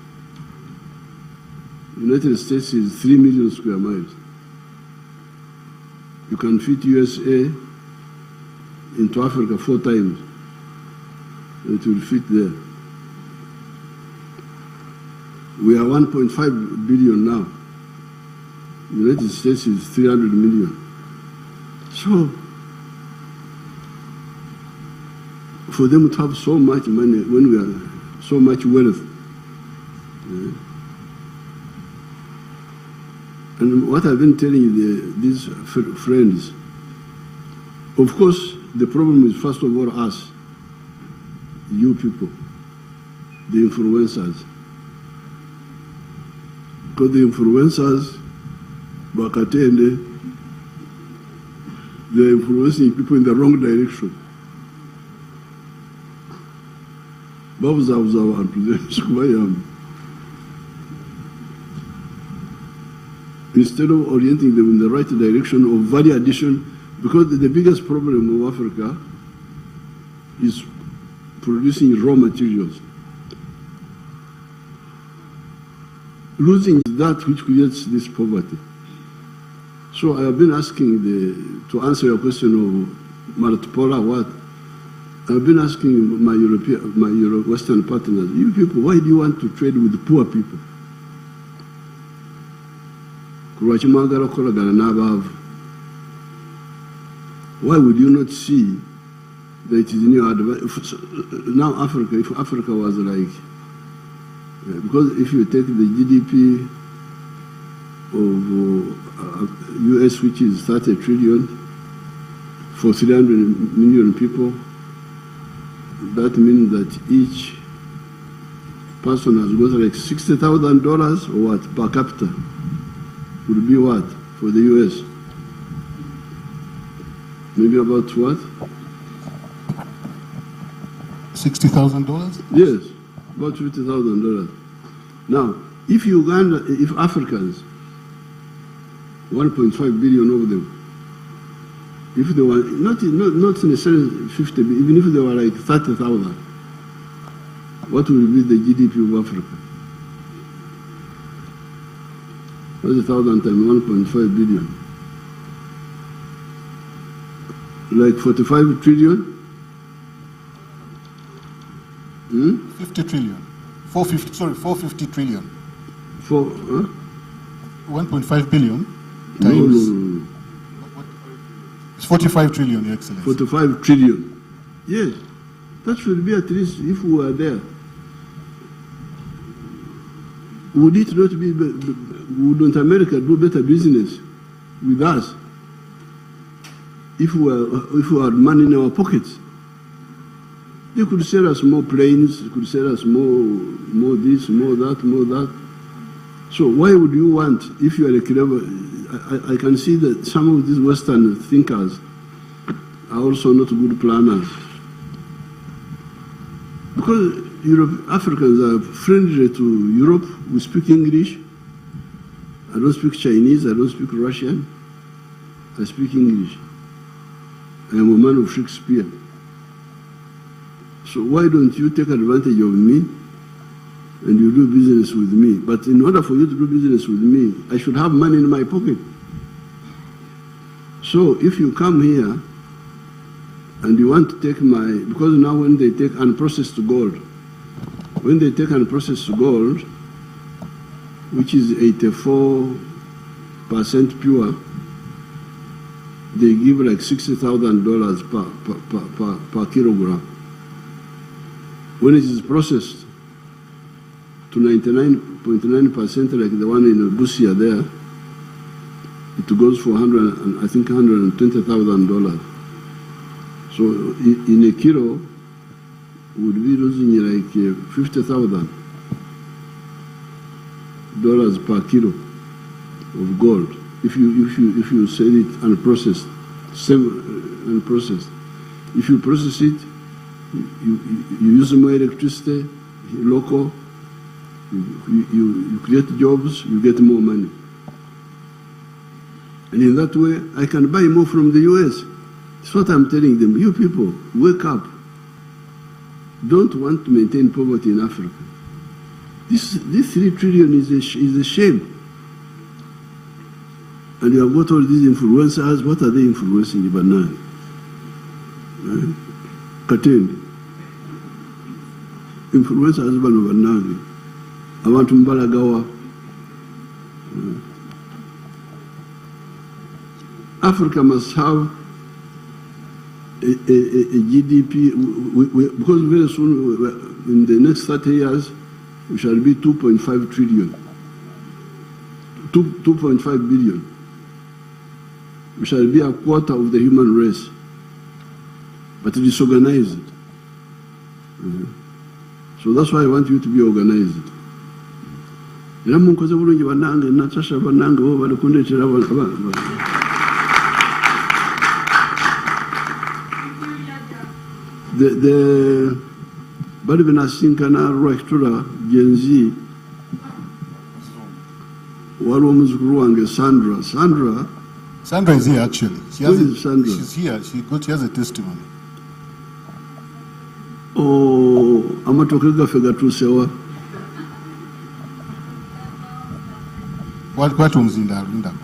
United States is 3 million square miles. You can fit USA into Africa 4 times. It will fit there. We are 1.5 billion now. United States is 300 million. So, for them to have so much money when we are so much wealth. And what I've been telling these friends, of course, the problem is first of all us, you people, the influencers. Because the influencers, Bakatende, they're influencing people in the wrong direction. Instead of orienting them in the right direction of value addition, because the biggest problem of Africa is producing raw materials. Losing that which creates this poverty. So I have been asking to answer your question of Maratopola, what? I've been asking my Western partners, you people, why do you want to trade with poor people? Why would you not see that it is in your advantage? Now Africa, if Africa was like, because if you take the GDP of US, which is 30 trillion, for 300 million people, that means that each person has got like $60,000 or what per capita would be what for the US? Maybe about what? $60,000? Yes, about $50,000. Now, if Uganda, if Africans, 1.5 billion of them, if they were not necessarily 50, even if they were like 30,000, what will be the GDP of Africa? 30,000 times 1.5 billion. Like 45 trillion? 50 trillion. 450 trillion. 1.5 billion times. No. It's 45 trillion, Your Excellency. 45 trillion. Yes. That should be at least if we were there. Would it not be, wouldn't America do better business with us if we had money in our pockets? They could sell us more planes, they could sell us more this, more that, more that. So why would you want, if you are a clever, I can see that some of these Western thinkers are also not good planners. Because Africans are friendly to Europe. We speak English. I don't speak Chinese. I don't speak Russian. I speak English. I am a man of Shakespeare. So why don't you take advantage of me and you do business with me? But in order for you to do business with me, I should have money in my pocket. So if you come here and you want to take my, because now when they take unprocessed gold, when they take unprocessed gold, which is 84% pure, they give like $60,000 per kilogram. When it is processed to 99.9%, like the one in Busia there, it goes for $120,000. So in a kilo, would be losing like $50,000 per kilo of gold if you sell it unprocessed, unprocessed. If you process it, you use more electricity, local. You create jobs, you get more money. And in that way, I can buy more from the US. That's what I'm telling them. You people, wake up. Don't want to maintain poverty in Africa. This 3 trillion is a shame. And you have got all these influencers. What are they influencing the banana? Katende. Influencers banana. Abantu mbalagawa. Africa must have a GDP, because very soon, in the next 30 years, we shall be 2.5 trillion, 2.5 billion. We shall be a quarter of the human race, but disorganized. So that's why I want you to be organized. The bali binasinkana lwakitula Gen Z waliwo omuzukulu wange Sandra is here actually. Where is Sandra? She's here. She has a testimony. Oh, amatoke gaffe gatuusewa Kwati omuzinda alundako.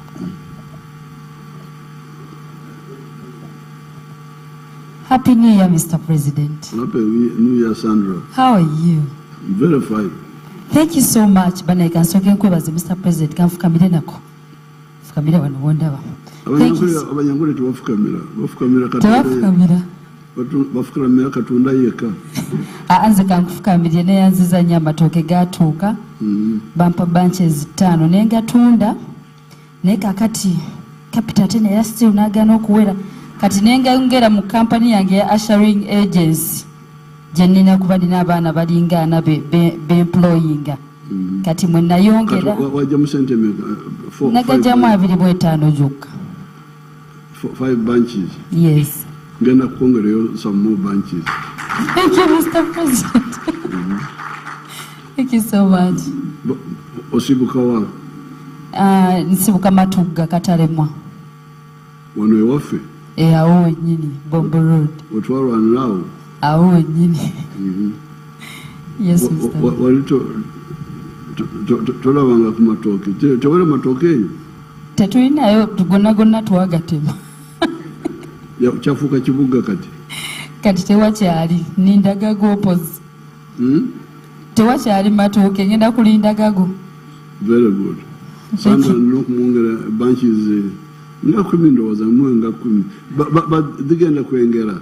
Happy New Year, Mr. President. Happy New Year, Sandra. How are you? Very fine. Thank you so much. Bana ikansoke nkwebaza Mr. President kanfukamire nako. Fukamire wano wondaba. Abanyangule tebafukamira. Bafukamira Katonda yekka. Anze kanfukamire naye yanziza nnyo amatooke gatuuka. Bampa bunches 5 naye gatunda. Naye kakati capital tene ya still nagana okuwera. Kati nengera mu company yange ya ushering agency jenina kuba ndina abaana balingana be employinga kati mwe nayongera wajja mu sente nagajamu 25 jukka 5 bunches. Yes. Ngenda kukongereyo some more bunches. Thank you, Mr. President. Thank you so much. Osibuka wa? Nsibuka Matugga Katalemwa. Wano ewaffe? Awo nyini Bombo Road. Otwalwa nlawo? Awo nyini. Yes, Mr. Walito tolabanga ku matooke. Tewali matooke eyo? Tetulinayo tugonna twagatema. Kyafuuka kibuga kati? Kati tewakyali nindagago opozi. Tewakyali matooke ngenda kulindagago. Very good. Sandra nokumwongera bunches nga 10 ndowooza mwe nga 10 zigenda kwengera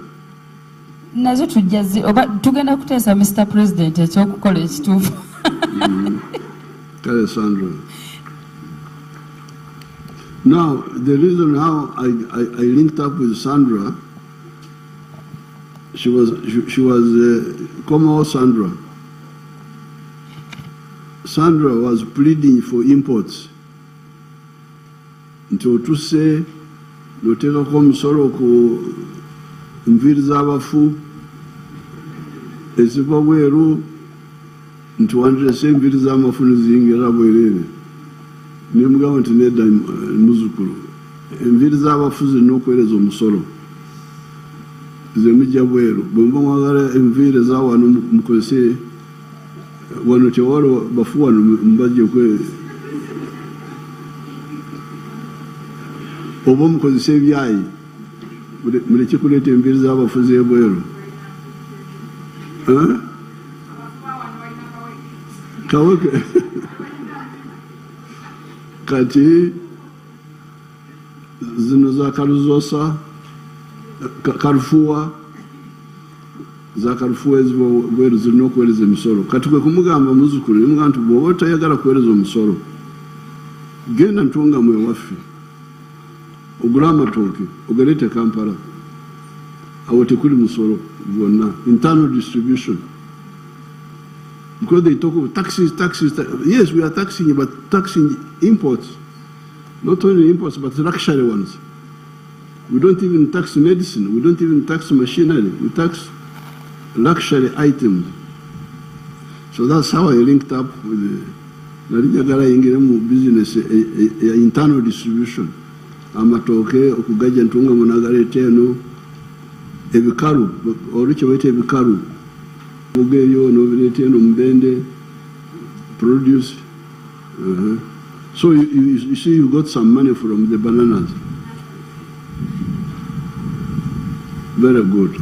nazo tujjazi oba tugenda kuteesa Mr. President ekyokukola ekituufu. Kale Sandra. Now, the reason how I linked up with Sandra, she was Como Sandra. Sandra was pleading for imports. nti otuse noteekako omusolo ku nviiri z'abafu eziva bweru nti wandirese enviiri z'amafu neziyingira bwereere nemugamba nti nedda muzukulu enviiri z'abafu zirina okuweereza omusolo zemujja bweru bwemba mwagala enviiri eza wano mukozese wano tewala bafu wano mubajje oba mukozesa ebyayi muleke kuleeta enviiri z'abafu z'ebweru kaweke kati zino za kaluzosa karufuwa za karufuwa eziva bweru zirina okuweereza emisolo kati kwe kumugamba muzukulu nemugamba nti bw'oba otayagala kuweereza omusolo genda ntungamu ewaffe ogula amatooke ogaleete Kampala awo tekuli musolo gwonna internal distribution because they talk of taxes. Yes, we are taxing you, but taxing imports, not only imports but luxury ones. We don't even tax medicine, we don't even tax machinery, we tax luxury items. So that's how I linked up with the business, internal distribution. Amatoke okugaja ntunga munagaleeta eno ebikalu olukye bayita ebikalu mugeyo nobireeta eno mubende produce. So you see you got some money from the bananas. Very good.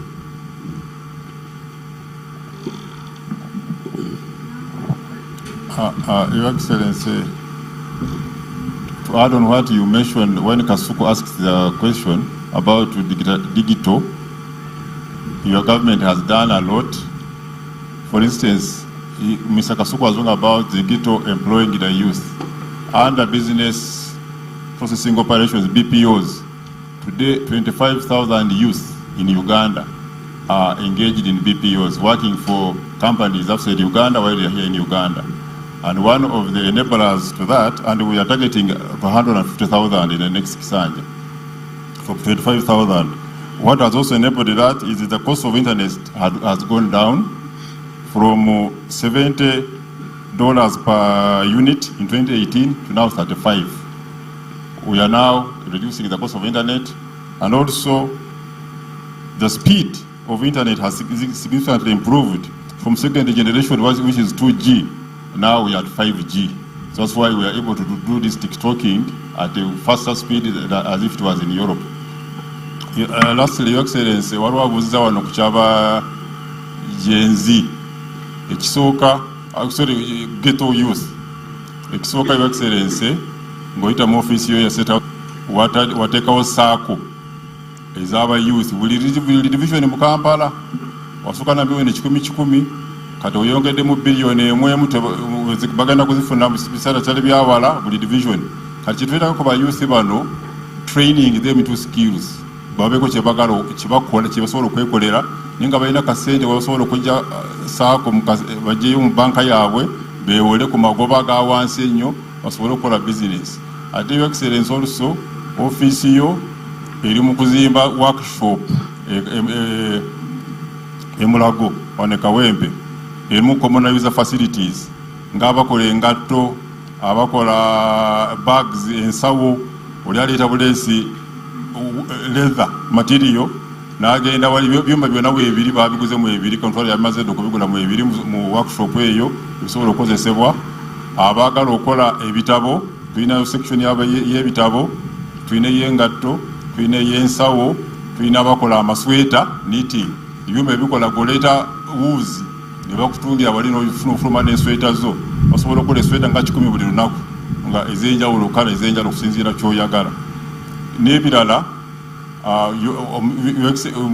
Your Excellency, to add on what you mentioned when Kasuku asked the question about digital, your government has done a lot. For instance, Mr. Kasuku was talking about digital employing the youth. Under business processing operations, BPOs, today 25,000 youth in Uganda are engaged in BPOs, working for companies outside Uganda while they are here in Uganda. And one of the enablers to that, and we are targeting 150,000 in the next Kisanja, from 25,000. What has also enabled that is the cost of internet has gone down from $70 per unit in 2018 to now 35. We are now reducing the cost of internet, and also the speed of internet has significantly improved from second generation, which is 2G. Now we are at 5G. So that's why we are able to do this TikToking at a faster speed as if it was in Europe. Lastly, Your Excellency, waliwo abuuziza wano ku kyaba Gen Z ekisooka, sorry, ghetto youth. Ekisooka, Your Excellency, ng'oyita mu office yo yaseta wateekawo saako ez'aba youth buli division mu Kampala wasooka na bilioni 10 kati oyongeddemu biliyoni emwemu bagenda kuzifuna mu biseera kyali byawala buli division. Kati kyetwetagako ba youth bano, training them into skills, babeko kyebakola kyebasobola okwekolera naye nga balina kasente basobola okujja saako bajjeyo mu banka yaabwe beewole ku magoba ga wansi ennyo basobole okukola business. Ate Your Excellency, also office yo eri mu kuzimba workshop Mulago wane Kawempe, erimu common user facilities ng'abakola engatto, abakola bags, ensawo, oli aleeta buleesi leather material n'agenda wali byuma byonna bwebiri babiguze mu ebiri, control yamaze okubigula mu ebiri mu workshop eyo bisobola okukozesebwa. Abaagala okukola ebitabo tulina section y'ebitabo, tulina ey'engatto, tulina ey'ensawo, tulina abakola amasweta knitting, ebyuma ebikola goleeta wuuzi ne bakutundira wali n'ofuluma n'ensweta zo osobola okukola esweta nga 10 buli lunaku nga ez'enjawulo, kala ez'enjawulo okusinziira ky'oyagala n'ebirala.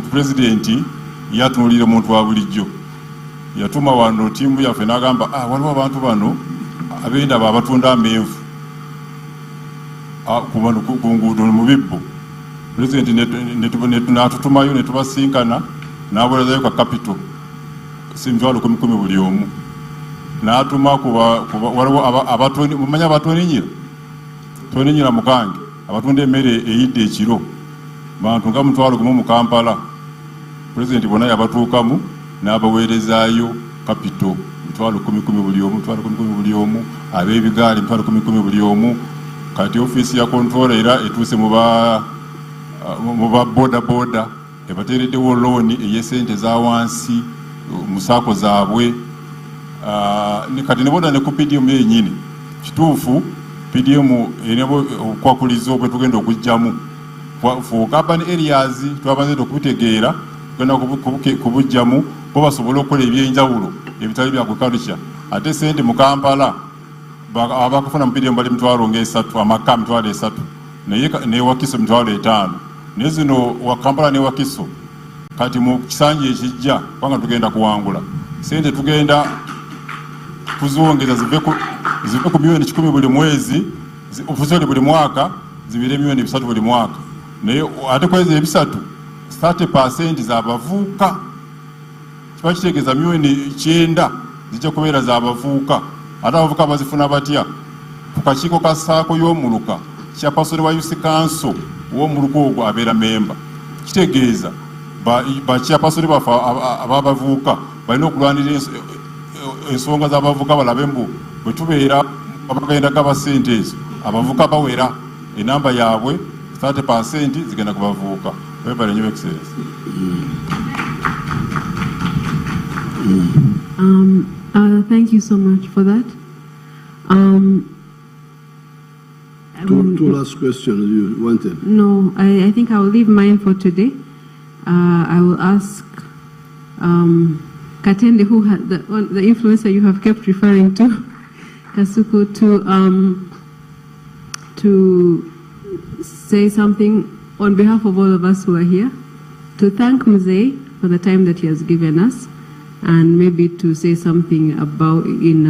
Pulezidenti yatunuulira omuntu wa bulijjo, yatuma wano ttiimu yaffe n'agamba waliwo abantu bano ab'endaba abatunda amenvu ku nguudo mu bibbo. Pulezidenti n'atutumayo ne tubasinkana n'abolezayo ka kapito emitwalo 10 buli omu, n'atuma waliwo abatoninyira toninyira mukange abatunda emmere eyidde ekiro bantu nga 1,000 mu Kampala. Pulezidenti bonna yabatuukamu n'abaweerezaayo kapito 10,000 buli omu, 10,000 buli omu, ab'ebigaali 10,000 buli omu. Kati ofiisi ya kontrola era etuuse mu ba boda ebateereddewo looni ey'essente za wansi mu saako zaabwe. Kati ne boda ne ku PDM yennyini kituufu PDM erina okwakuliza bwe tugenda okujjamu for urban areas twabanze okubitegeera tugenda kubujjamu bo basobole okukola ebyenjawulo ebitali bya kukalucha. Ate sente mu Kampala abakufuna mu PDM bali 3,000 amaka 3,000 naye Wakiso 5,000 naye zino wa Kampala ne Wakiso kati mu kisanja ekijja kubanga tugenda kuwangula sente tugenda kuzongeza zive ku milioni 10 buli mwezi officially buli mwaka zibire milioni 3 buli mwaka. Naye ate kwezi ebisatu 30% z'abavuuka kiba kitegeeza milioni 9 zijja kubeera z'abavuuka. Ate abavuuka bazifuna batya? Ku kakiiko ka saako y'omuluka chairperson wa Youth Council w'omuluka ogwo abeera memba. Kitegeeza ba chairperson bafe ababavuuka balina okulwanirira ensonga z'abavuuka balabe mbu bwe tubeera abagenda gaba ssente ezo abavuuka bawera enamba yaabwe 30% zigenda kubavuuka. Webale nnyo excellence. Thank you so much for that. Two last questions you wanted. No, I think I will leave mine for today. I will ask Katende, who had the influencer you have kept referring to, Kasuku, to say something on behalf of all of us who are here, to thank Mzee for the time that he has given us, and maybe to say something about in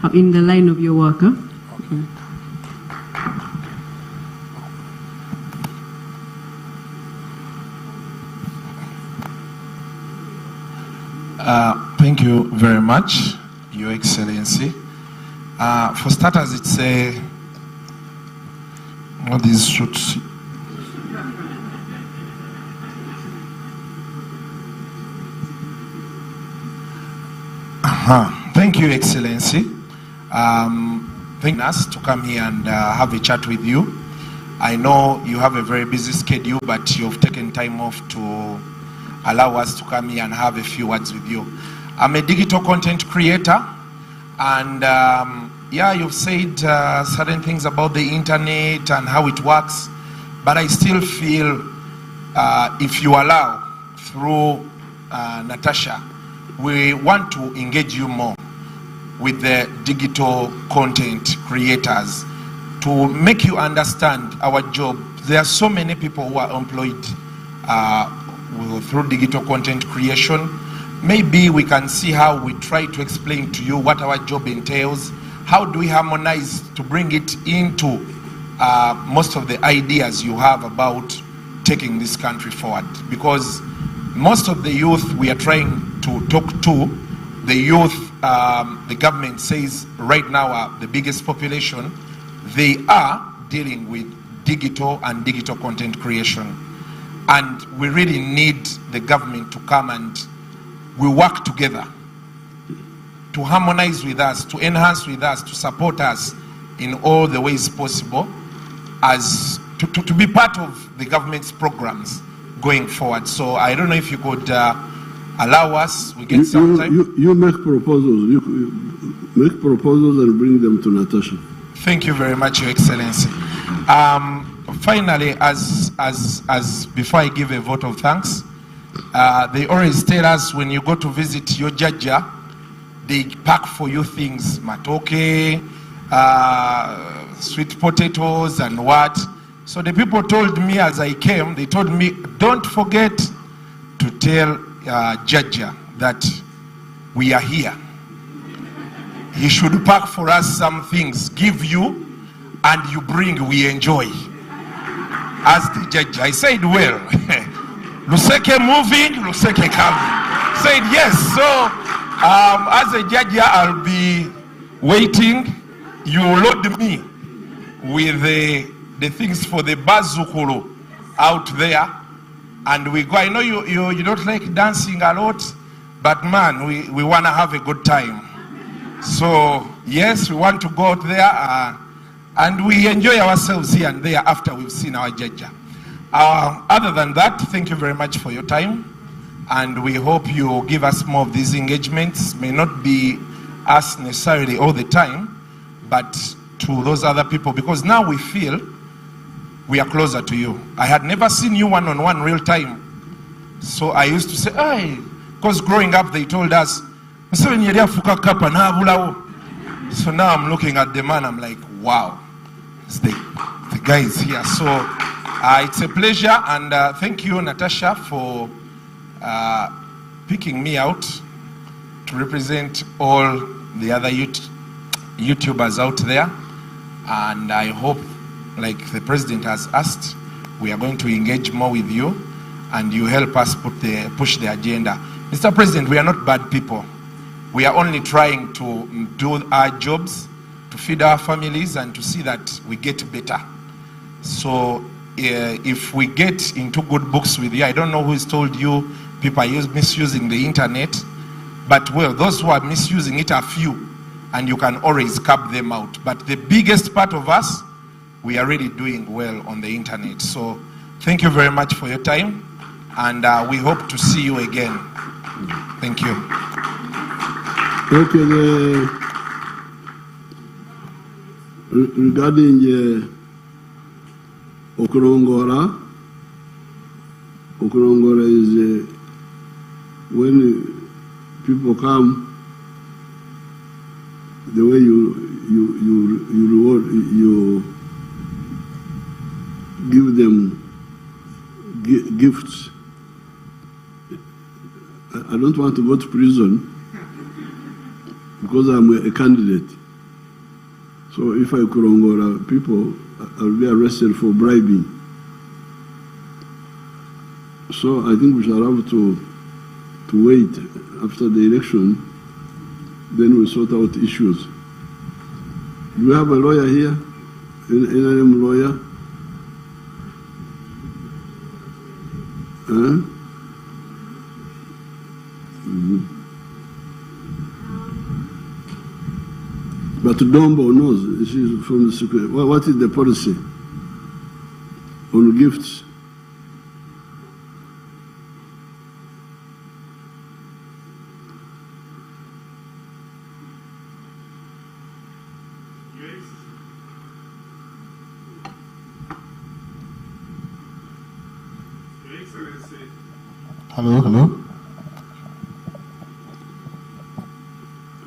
the line of your work. Huh? Okay. Thank you very much, Your Excellency. For starters, it's what these shoots. Thank you, Excellency. Thank us to come here and have a chat with you. I know you have a very busy schedule, but you've taken time off to allow us to come here and have a few words with you. I'm a digital content creator, and yeah, you've said certain things about the internet and how it works, but I still feel if you allow, through Natasha, we want to engage you more with the digital content creators to make you understand our job. There are so many people who are employed through digital content creation. Maybe we can see how we try to explain to you what our job entails. How do we harmonize to bring it into most of the ideas you have about taking this country forward? Because most of the youth we are trying to talk to, the youth the government says right now are the biggest population, they are dealing with digital and digital content creation. And we really need the government to come and we work together to harmonize with us, to enhance with us, to support us in all the ways possible as to be part of the government's programs going forward. So I don't know if you could allow us, we get some time. You make proposals. You make proposals and bring them to Natasha. Thank you very much, Your Excellency. Finally, as before I give a vote of thanks, they always tell us when you go to visit your Jajja, they pack for you things, matoke, sweet potatoes and what. So the people told me as I came, they told me, don't forget to tell Jajja that we are here. He should pack for us some things, give you, and you bring, we enjoy. As the Jajja, I said, well, Luseke moving, Luseke coming. Said yes. So as a Jajja, I'll be waiting. You load me with the things for the bazukulu out there, and we go. I know you don't like dancing a lot, but man, we want to have a good time. So yes, we want to go out there and we enjoy ourselves here and there after we've seen our Jajja. Other than that, thank you very much for your time, and we hope you give us more of these engagements. May not be us necessarily all the time, but to those other people, because now we feel we are closer to you. I had never seen you one-on-one real time. So I used to say, hey, because growing up they told us, so now I'm looking at the man, I'm like, wow, the guy is here. So it's a pleasure, and thank you, Natasha, for picking me out to represent all the other YouTubers out there. And I hope, like the president has asked, we are going to engage more with you, and you help us push the agenda. Mr. President, we are not bad people. We are only trying to do our jobs, to feed our families, and to see that we get better. So if we get into good books with you, I don't know who has told you people are misusing the internet, but well, those who are misusing it are few, and you can always cap them out. But the biggest part of us, we are really doing well on the internet. So thank you very much for your time, and we hope to see you again. Thank you. Okay, regarding Okurongora is when people come, the way you reward, you give them gifts. I don't want to go to prison because I'm a candidate. So if I Kurongora people, I'll be arrested for bribing. So I think we shall have to wait after the election, then we sort out issues. Do we have a lawyer here? NRM lawyer? Huh? But Dombo knows, she's from the secret. What is the policy on gifts? Hello, hello.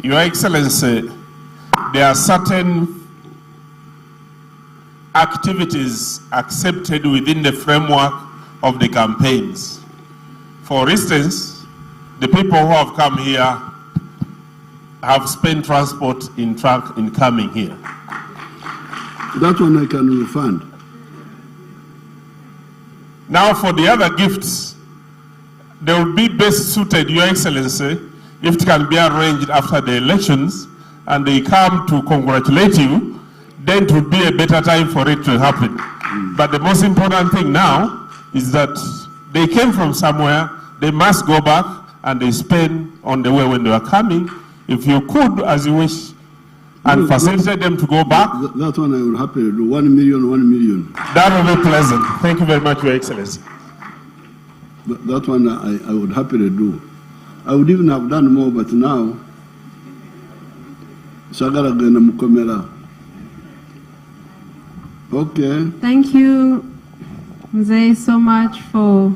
Your Excellency, there are certain activities accepted within the framework of the campaigns. For instance, the people who have come here have spent transport in truck in coming here. That one I can refund. Now for the other gifts, they will be best suited, Your Excellency, if it can be arranged after the elections and they come to congratulate you, then it would be a better time for it to happen. But the most important thing now is that they came from somewhere, they must go back and they spend on the way when they are coming. If you could, as you wish, and facilitate them to go back. That one I will happily do. 1 million, 1 million. That will be pleasant. Thank you very much, Your Excellency. That one I would happily do. I would even have done more, but now, Sagara Gana Mukomera. Okay. Thank you, Mzee, so much for.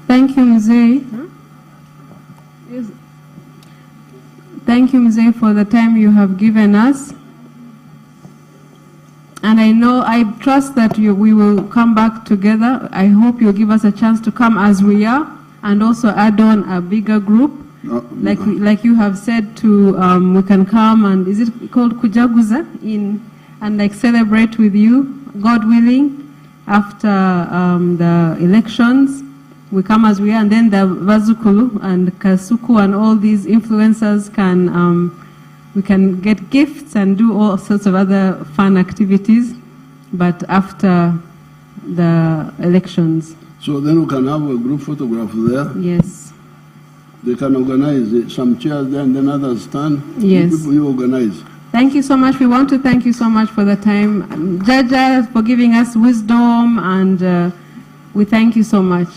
Thank you, Mzee. Yes. Thank you, Mzee, for the time you have given us. And I trust that we will come back together. I hope you'll give us a chance to come as we are and also add on a bigger group. Like you have said, we can come and, is it called Kujaguza? And like celebrate with you, God willing, after the elections. We come as we are, and then the Vazukulu and Kasuku and all these influencers can We can get gifts and do all sorts of other fun activities, but after the elections. So then we can have a group photograph there? Yes. They can organize some chairs there and then others stand? Yes. People you organize. Thank you so much. We want to thank you so much for the time. Jajja, for giving us wisdom, and we thank you so much.